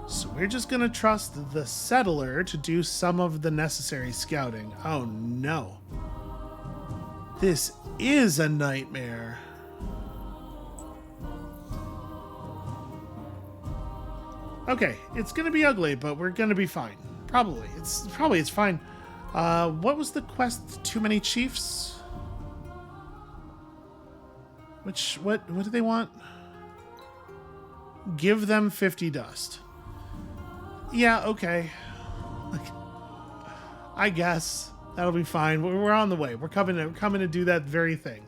So we're just going to trust the settler to do some of the necessary scouting. Oh, no. This is a nightmare. Okay, it's going to be ugly, but we're going to be fine. Probably. It's fine. What was the quest? Too many chiefs? What do they want? Give them 50 dust. Yeah, okay. I guess that'll be fine. We're on the way. We're coming to do that very thing.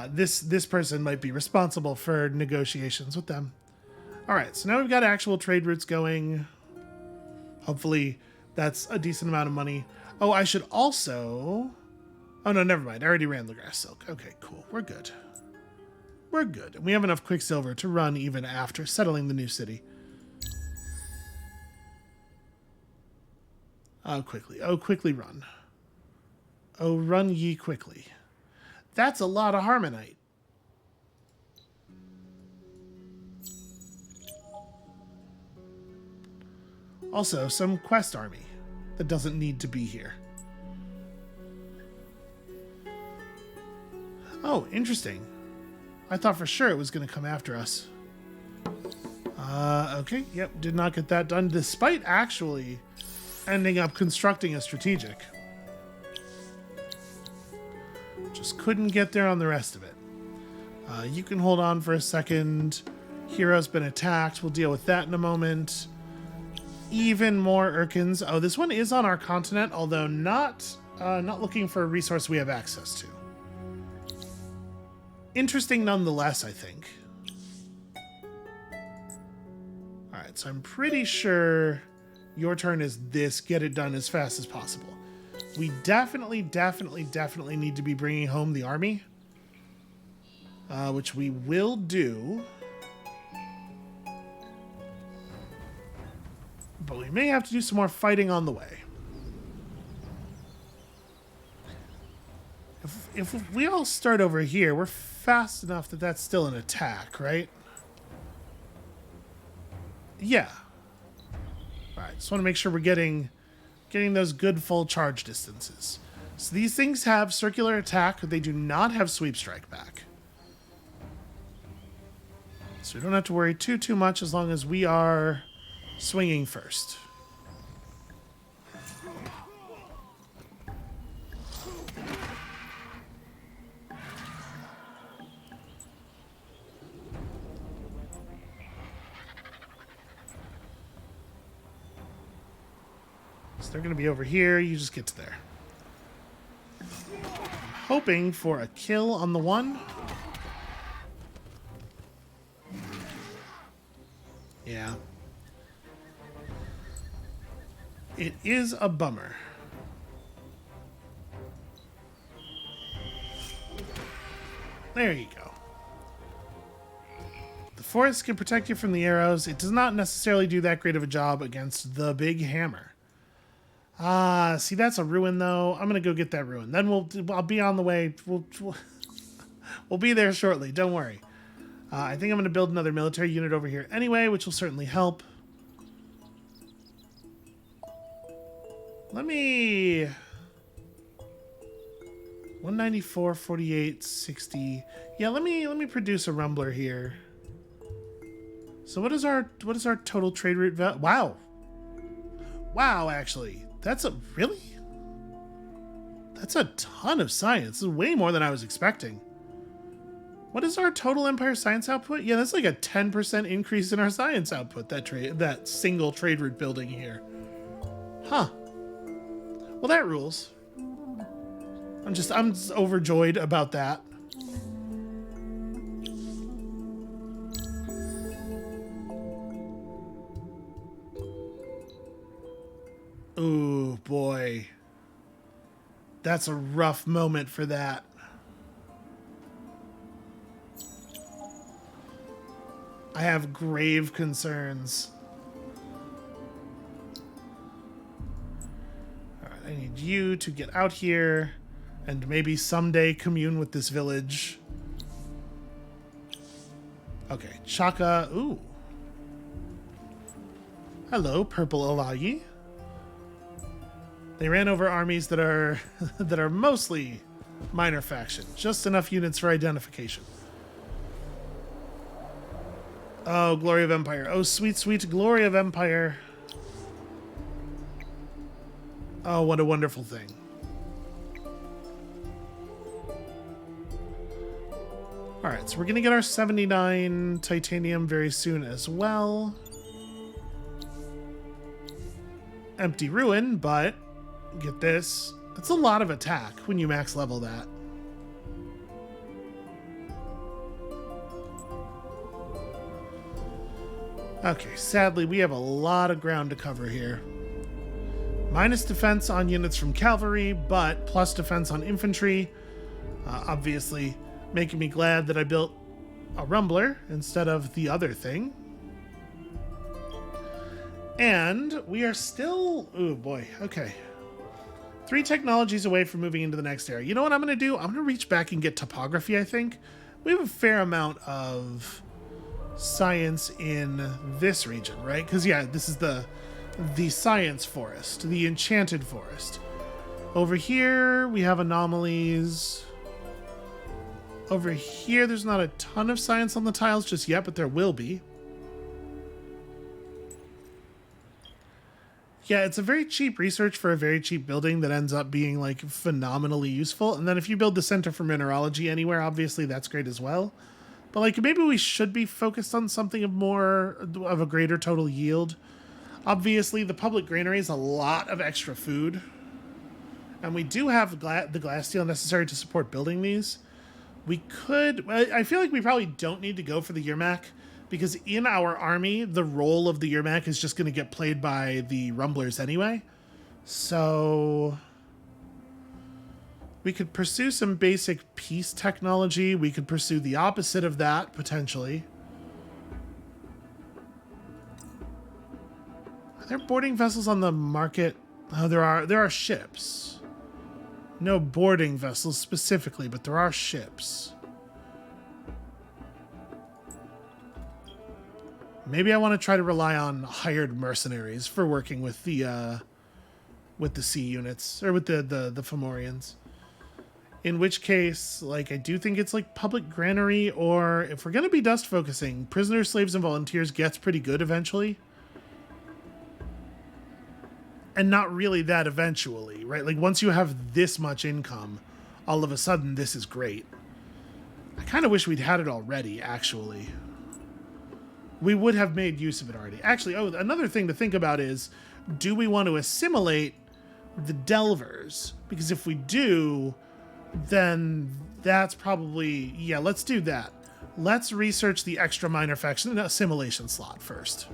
This person might be responsible for negotiations with them. All right, so now we've got actual trade routes going. Hopefully that's a decent amount of money. Oh, I should also... Oh, no, never mind. I already ran the grass silk. Okay, cool. We're good. We're good. And we have enough Quicksilver to run even after settling the new city. Oh, quickly. Oh, quickly run. Oh, run ye quickly. That's a lot of Harmonite. Also, some quest army that doesn't need to be here. Oh, interesting. I thought for sure it was going to come after us. Okay, yep, did not get that done, despite actually ending up constructing a strategic. Just couldn't get there on the rest of it. You can hold on for a second. Hero's been attacked. We'll deal with that in a moment. Even more Urkins. Oh, this one is on our continent, although not looking for a resource we have access to. Interesting nonetheless, I think. Alright, so I'm pretty sure your turn is this. Get it done as fast as possible. We definitely need to be bringing home the army. Which we will do. But we may have to do some more fighting on the way. If we all start over here, we're fast enough that that's still an attack, right? Yeah. Alright, just want to make sure we're getting those good full charge distances. So these things have circular attack. They do not have sweep strike back. So we don't have to worry too much as long as we are swinging first. So they're going to be over here. You just get to there. I'm hoping for a kill on the one. Yeah. It is a bummer. There you go. The forest can protect you from the arrows. It does not necessarily do that great of a job against the big hammer. See, that's a ruin, though. I'm going to go get that ruin. Then I'll be on the way. We'll be there shortly. Don't worry. I think I'm going to build another military unit over here anyway, which will certainly help. Let me... 194, 48, 60. Yeah, let me produce a rumbler here. So what is our total trade route value? Wow. Wow, actually. That's a ton of science. This is way more than I was expecting. What is our total Empire science output? Yeah, that's like a 10% increase in our science output, that single trade route building here. Huh. Well, that rules. I'm just overjoyed about that. Ooh, boy. That's a rough moment for that. I have grave concerns. Alright, I need you to get out here and maybe someday commune with this village. Okay, Chaka. Ooh. Hello, Purple Alayi. They ran over armies that are that are mostly minor faction. Just enough units for identification. Oh, Glory of Empire. Oh, sweet, sweet Glory of Empire. Oh, what a wonderful thing. Alright, so we're going to get our 79 titanium very soon as well. Empty ruin, but get this. That's a lot of attack when you max level that. Okay, sadly, we have a lot of ground to cover here. Minus defense on units from cavalry, but plus defense on infantry. Obviously, making me glad that I built a rumbler instead of the other thing. And we are still... Oh, boy. Okay. 3 technologies away from moving into the next era. You know what I'm going to do? I'm going to reach back and get topography, I think. We have a fair amount of science in this region, right? Because, yeah, this is the science forest, the enchanted forest. Over here, we have anomalies. Over here, there's not a ton of science on the tiles just yet, but there will be. Yeah, it's a very cheap research for a very cheap building that ends up being, like, phenomenally useful. And then if you build the Center for Mineralogy anywhere, obviously that's great as well. But like maybe we should be focused on something of a greater total yield. Obviously, the public granary is a lot of extra food. And we do have the glass steel necessary to support building these. We could... I feel like we probably don't need to go for the Yermak, because in our army, the role of the Yermak is just going to get played by the Rumblers anyway. So... we could pursue some basic peace technology. We could pursue the opposite of that, potentially. Are there boarding vessels on the market? Oh, there are ships. No boarding vessels specifically, but there are ships. Maybe I want to try to rely on hired mercenaries for working with the sea units, or with the Fomorians. In which case, like, I do think it's like public granary, or if we're going to be dust focusing, prisoners, slaves, and volunteers gets pretty good eventually. And not really that eventually, right? Like, once you have this much income, all of a sudden, this is great. I kind of wish we'd had it already, actually. We would have made use of it already. Actually, another thing to think about is, do we want to assimilate the Delvers? Because if we do, then that's probably... yeah, let's do that. Let's research the extra minor faction assimilation slot first.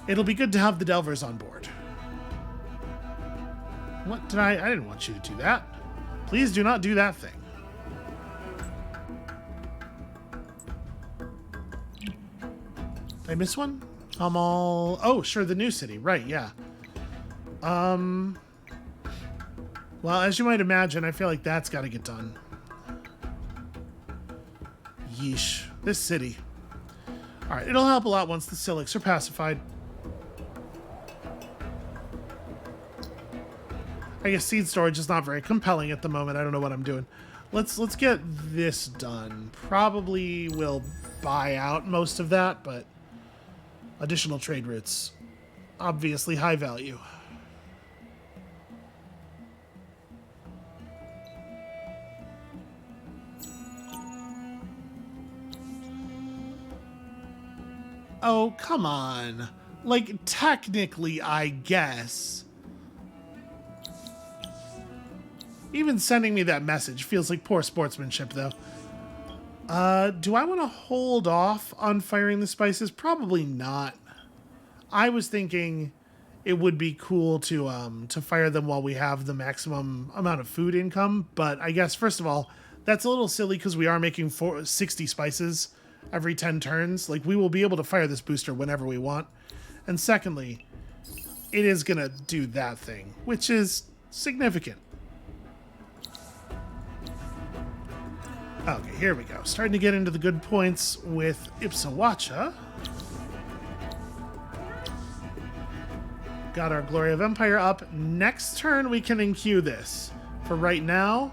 It'll be good to have the Delvers on board. What did I didn't want you to do that. Please do not do that thing. Did I miss one? Oh, sure, the new city. Right, yeah. Well, as you might imagine, I feel like that's got to get done. Yeesh. This city. Alright, it'll help a lot once the Silics are pacified. I guess seed storage is not very compelling at the moment. I don't know what I'm doing. Let's get this done. Probably will buy out most of that, but additional trade routes. Obviously high value. Oh, come on. Like, technically, I guess. Even sending me that message feels like poor sportsmanship, though. Do I want to hold off on firing the spices? Probably not. I was thinking it would be cool to fire them while we have the maximum amount of food income, but I guess, first of all, that's a little silly because we are making 60 spices every 10 turns. Like, we will be able to fire this booster whenever we want. And secondly, it is going to do that thing, which is significant. Okay, here we go. Starting to get into the good points with Ipsawacha. Got our Glory of Empire up. Next turn, we can enqueue this. For right now,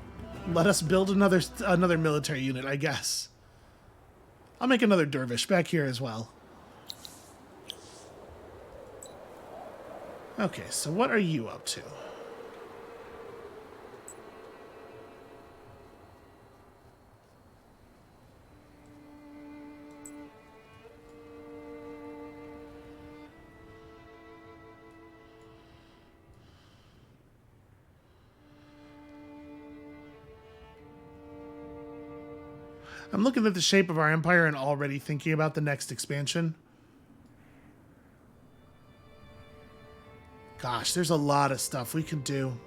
let us build another military unit, I guess. I'll make another dervish back here as well. Okay, so what are you up to? I'm looking at the shape of our empire and already thinking about the next expansion. Gosh, there's a lot of stuff we can do.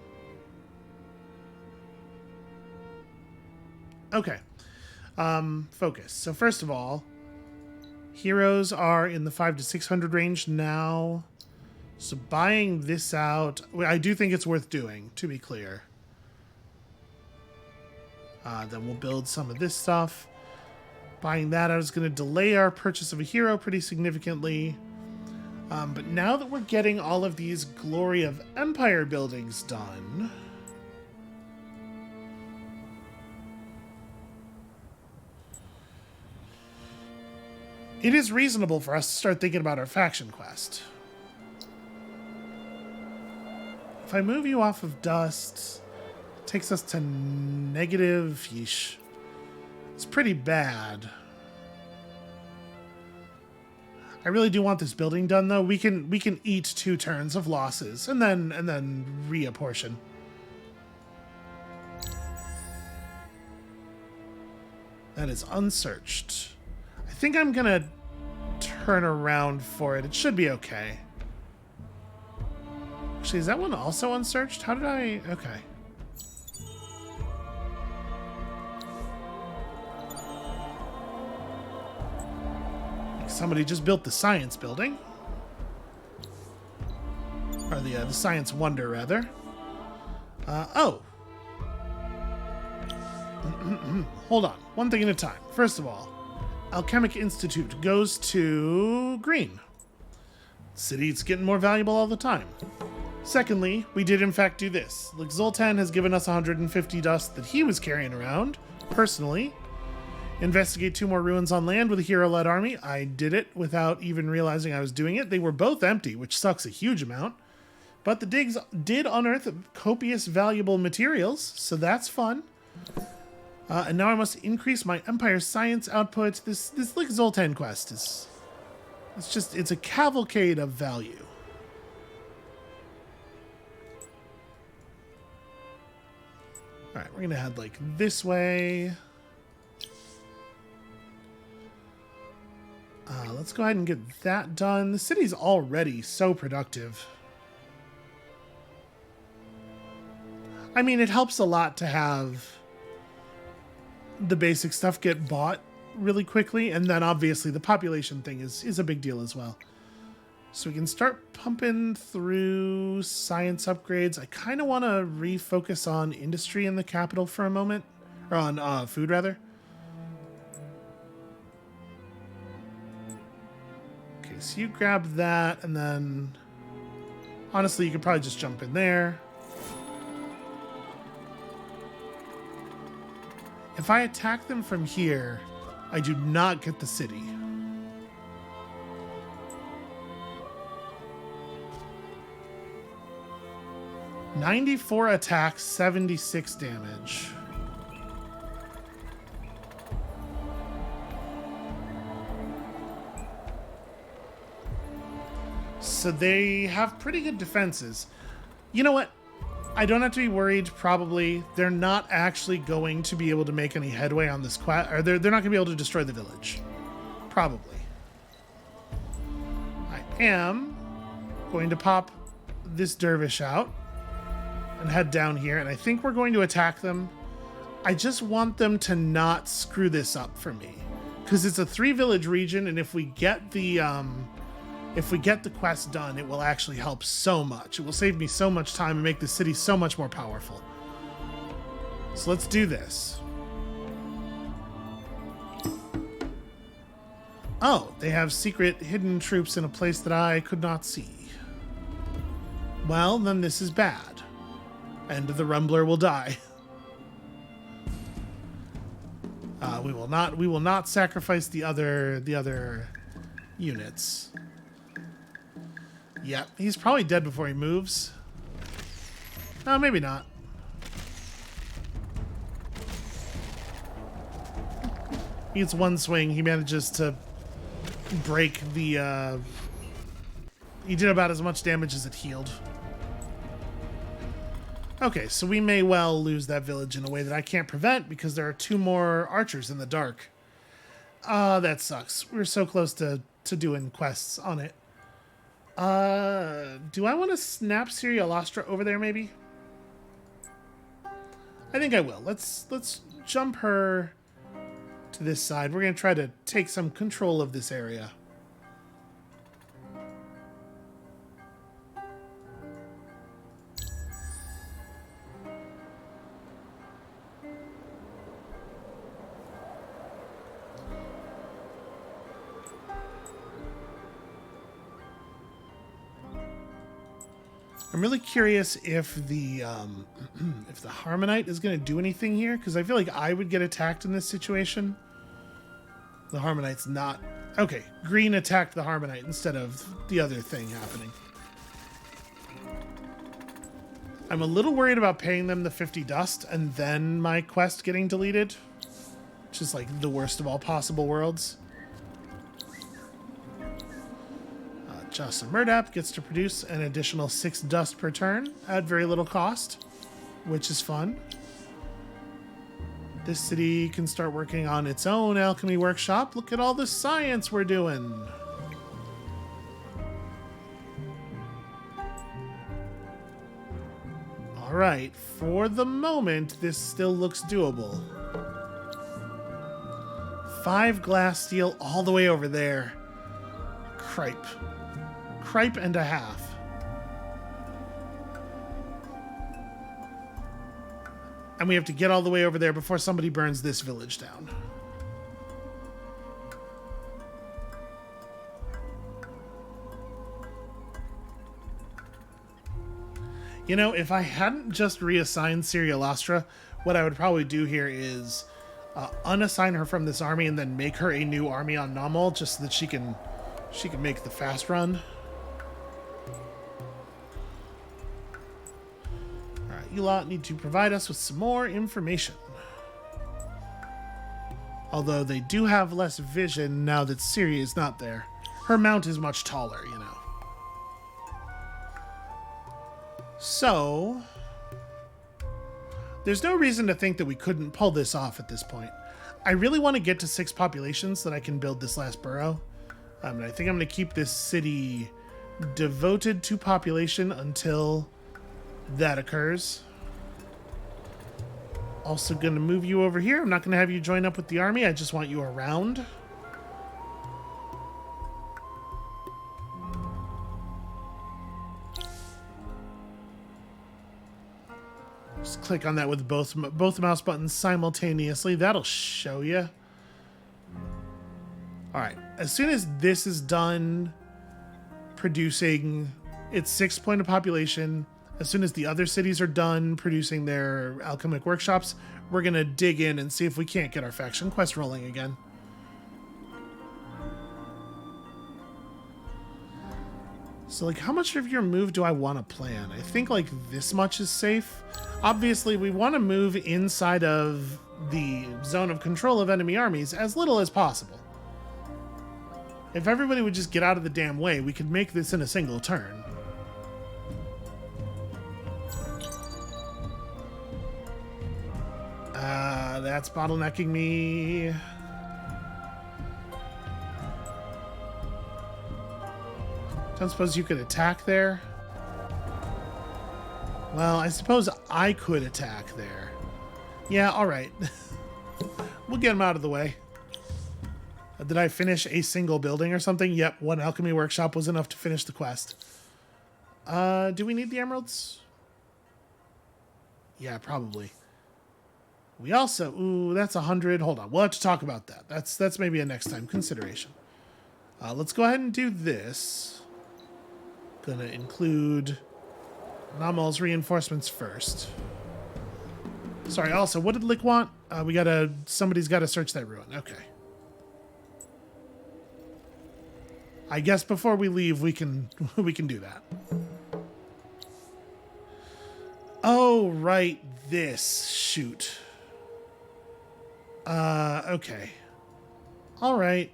Okay. Focus. So first of all, heroes are in the 500 to 600 range now. So buying this out, I do think it's worth doing, to be clear. Then we'll build some of this stuff. Buying that out is going to delay our purchase of a hero pretty significantly. But now that we're getting all of these Glory of Empire buildings done... it is reasonable for us to start thinking about our faction quest. If I move you off of dust, it takes us to negative... yeesh. It's pretty bad. I really do want this building done, though. We can eat 2 turns of losses and then reapportion. That is unsearched. I think I'm gonna turn around for it. It should be okay. Actually, is that one also unsearched? How did I... Okay. Somebody just built the science building. Or the science wonder, rather. Oh. Hold on. One thing at a time. First of all, Alchemic Institute goes to green. City's getting more valuable all the time. Secondly, we did in fact do this. Like, Zoltan has given us 150 dust that he was carrying around, personally. Investigate 2 more ruins on land with a hero-led army. I did it without even realizing I was doing it. They were both empty, which sucks a huge amount. But the digs did unearth copious valuable materials, so that's fun. And now I must increase my Empire's science output. This like Zoltan quest is... It's a cavalcade of value. Alright, we're gonna head like this way. Let's go ahead and get that done. The city's already so productive. I mean, it helps a lot to have the basic stuff get bought really quickly, and then obviously the population thing is a big deal as well. So we can start pumping through science upgrades. I kind of want to refocus on industry in the capital for a moment. Or on food, rather. So you grab that, and then honestly, you could probably just jump in there. If I attack them from here, I do not get the city. $94 attacks, 76 damage. So they have pretty good defenses. You know what? I don't have to be worried, probably. They're not actually going to be able to make any headway on this quest. Or they're not going to be able to destroy the village. Probably. I am going to pop this dervish out and head down here. And I think we're going to attack them. I just want them to not screw this up for me. Because it's a 3-village region, and if we get the quest done, it will actually help so much. It will save me so much time and make the city so much more powerful. So let's do this. Oh, they have secret hidden troops in a place that I could not see. Well, then this is bad. And the Rumbler will die. We will not sacrifice the other units. Yeah, he's probably dead before he moves. No, maybe not. He gets one swing. He manages to break the... He did about as much damage as it healed. Okay, so we may well lose that village in a way that I can't prevent because there are 2 more archers in the dark. That sucks. We're so close to doing quests on it. Do I want to snap Serialastra over there, maybe? I think I will. Let's jump her to this side. We're going to try to take some control of this area. I'm really curious if the Harmonite is going to do anything here, because I feel like I would get attacked in this situation. The Harmonite's not... Okay, green attacked the Harmonite instead of the other thing happening. I'm a little worried about paying them the 50 dust and then my quest getting deleted, which is like the worst of all possible worlds. So Murdap gets to produce an additional 6 dust per turn at very little cost, which is fun. This city can start working on its own alchemy workshop. Look at all the science we're doing. All right, for the moment, this still looks doable. 5 glass steel all the way over there. Cripe. Cripe and a half. And we have to get all the way over there before somebody burns this village down. You know, if I hadn't just reassigned Cyrialastra, what I would probably do here is unassign her from this army and then make her a new army on Nomol just so that she can make the fast run. You lot need to provide us with some more information. Although they do have less vision now that Ciri is not there. Her mount is much taller, you know. So, there's no reason to think that we couldn't pull this off at this point. I really want to get to 6 populations so that I can build this last borough. And I think I'm going to keep this city devoted to population until that occurs. Also going to move you over here. I'm not going to have you join up with the army. I just want you around. Just click on that with both mouse buttons simultaneously. That'll show you. All right. As soon as this is done producing its 6 point of population, as soon as the other cities are done producing their alchemic workshops, we're going to dig in and see if we can't get our faction quest rolling again. So, like, how much of your move do I want to plan? I think, like, this much is safe. Obviously, we want to move inside of the zone of control of enemy armies as little as possible. If everybody would just get out of the damn way, we could make this in a single turn. That's bottlenecking me. Don't suppose you could attack there? Well, I suppose I could attack there. Yeah, alright. We'll get him out of the way. Did I finish a single building or something? Yep, 1 alchemy workshop was enough to finish the quest. Do we need the emeralds? Yeah, probably. We also... Ooh, that's 100. Hold on, we'll have to talk about that. That's maybe a next time consideration. Let's go ahead and do this. Gonna include Nomol's reinforcements first. Sorry, also, what did Lick want? Somebody's gotta search that ruin. Okay. I guess before we leave, we can do that. Oh, right, this. Shoot. Okay. All right.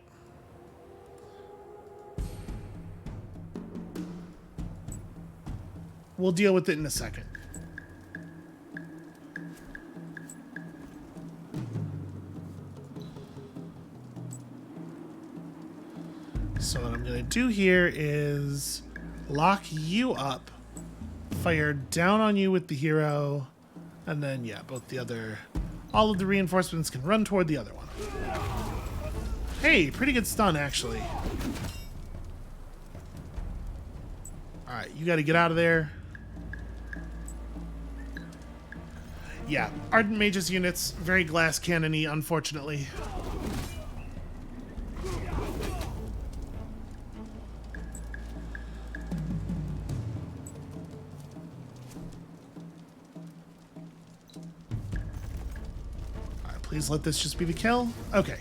We'll deal with it in a second. So what I'm going to do here is lock you up, fire down on you with the hero, and then, yeah, all of the reinforcements can run toward the other one. Hey, pretty good stun, actually. All right, you got to get out of there. Yeah, Ardent Mage's units, very glass cannon-y, unfortunately. Alright, please let this just be the kill. Okay.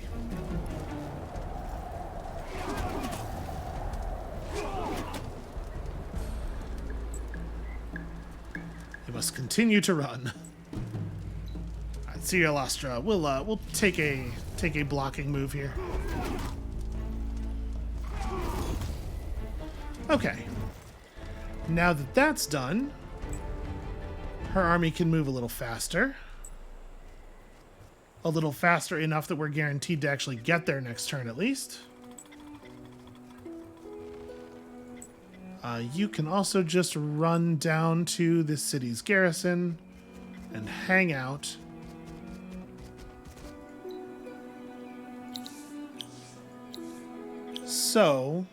You must continue to run. Cyrialastra, we'll take a blocking move here. Okay. Now that that's done, her army can move a little faster. A little faster enough that we're guaranteed to actually get there next turn at least. You can also just run down to this city's garrison and hang out. So,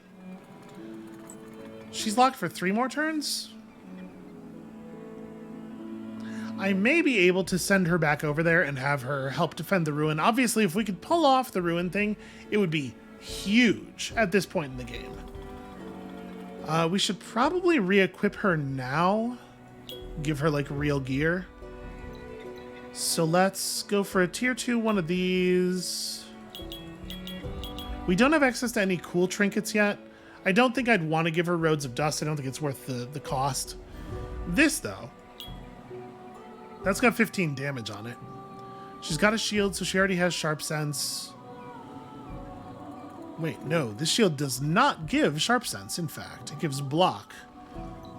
she's locked for 3 more turns? I may be able to send her back over there and have her help defend the ruin. Obviously, if we could pull off the ruin thing, it would be huge at this point in the game. We should probably re-equip her now. Give her, like, real gear. So let's go for a tier 2 one of these. We don't have access to any cool trinkets yet. I don't think I'd want to give her Roads of Dust. I don't think it's worth the cost. This, though. That's got 15 damage on it. She's got a shield, so she already has Sharp Sense. Wait, no. This shield does not give Sharp Sense, in fact. It gives block.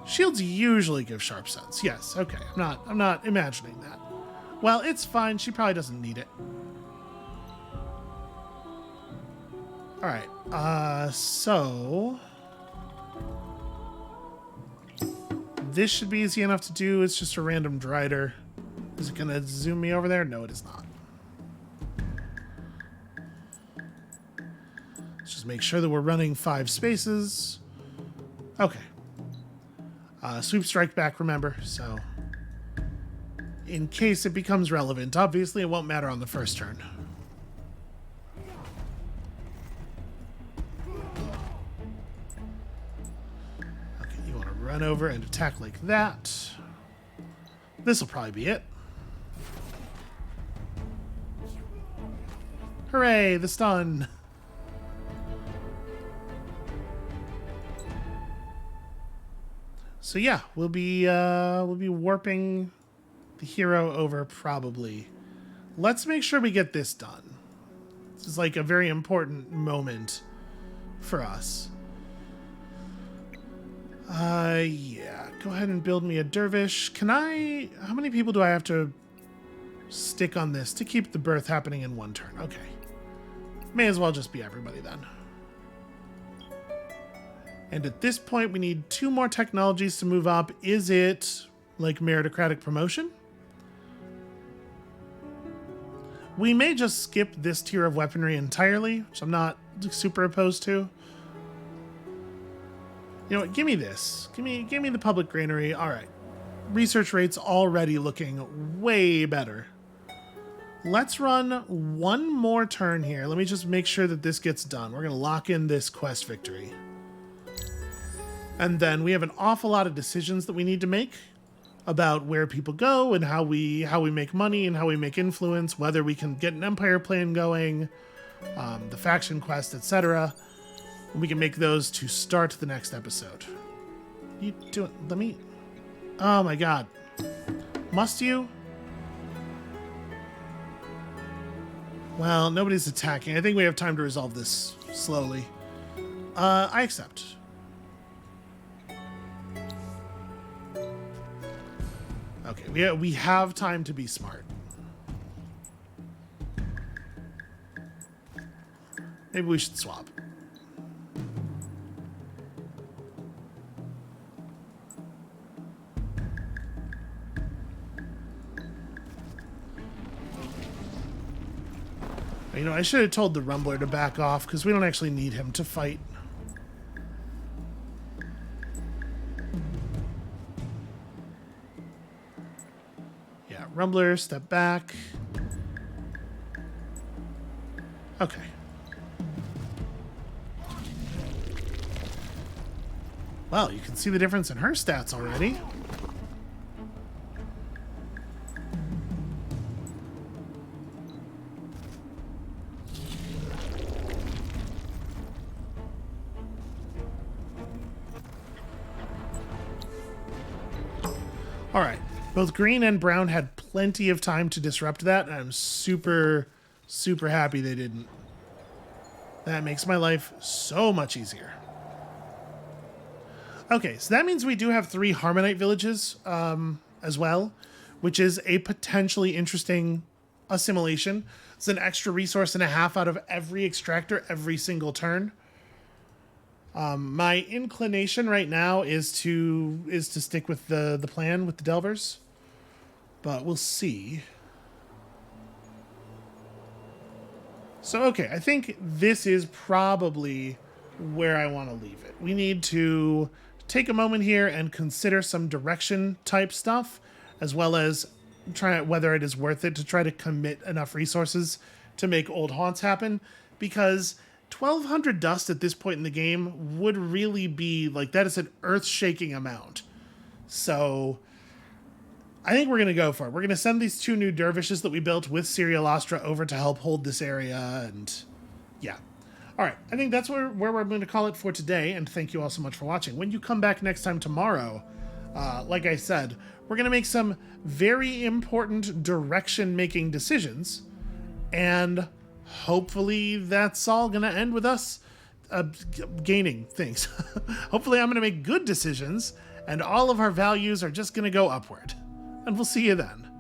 Shields usually give Sharp Sense. Yes, okay. I'm not imagining that. Well, it's fine. She probably doesn't need it. Alright, so... this should be easy enough to do. It's just a random Drider. Is it going to zoom me over there? No, it is not. Let's just make sure that we're running 5 spaces. Okay. Sweep strike back, remember, so... in case it becomes relevant. Obviously, it won't matter on the first turn. Okay, you want to run over and attack like that. This will probably be it. Hooray, the stun! So yeah, we'll be warping the hero over probably. Let's make sure we get this done. This is like a very important moment for us. Yeah, go ahead and build me a dervish. Can I... how many people do I have to stick on this to keep the birth happening in 1 turn? Okay. May as well just be everybody then. And at this point, we need 2 more technologies to move up. Is it like meritocratic promotion? We may just skip this tier of weaponry entirely, which I'm not super opposed to. You know what? Give me this. Give me the public granary. All right. Research rate's already looking way better. Let's run 1 more turn here. Let me just make sure that this gets done. We're going to lock in this quest victory. And then we have an awful lot of decisions that we need to make about where people go and how we make money and how we make influence, whether we can get an empire plan going, the faction quest, etc. We can make those to start the next episode. You do it. Let me... oh my god. Must you? Well, nobody's attacking. I think we have time to resolve this slowly. I accept. Okay, we have time to be smart. Maybe we should swap. You know, I should have told the Rumbler to back off, because we don't actually need him to fight. Yeah, Rumbler, step back. Okay. Well, you can see the difference in her stats already. All right, both green and brown had plenty of time to disrupt that, and I'm super, super happy they didn't. That makes my life so much easier. Okay, so that means we do have 3 Harmonite villages as well, which is a potentially interesting assimilation. It's an extra resource and a half out of every extractor every single turn. My inclination right now is to stick with the plan with the Delvers, but we'll see. So, okay, I think this is probably where I want to leave it. We need to take a moment here and consider some direction type stuff, as well as try whether it is worth it to try to commit enough resources to make Old Haunts happen, because 1200 dust at this point in the game would really be like, that is an earth-shaking amount. So I think we're going to go for it. We're going to send these 2 new dervishes that we built with Serial Astra over to help hold this area, and yeah. All right, I think that's where we're going to call it for today, and thank you all so much for watching. When you come back next time tomorrow, like I said, we're going to make some very important direction-making decisions, and hopefully that's all going to end with us gaining things. Hopefully I'm going to make good decisions, and all of our values are just going to go upward. And we'll see you then.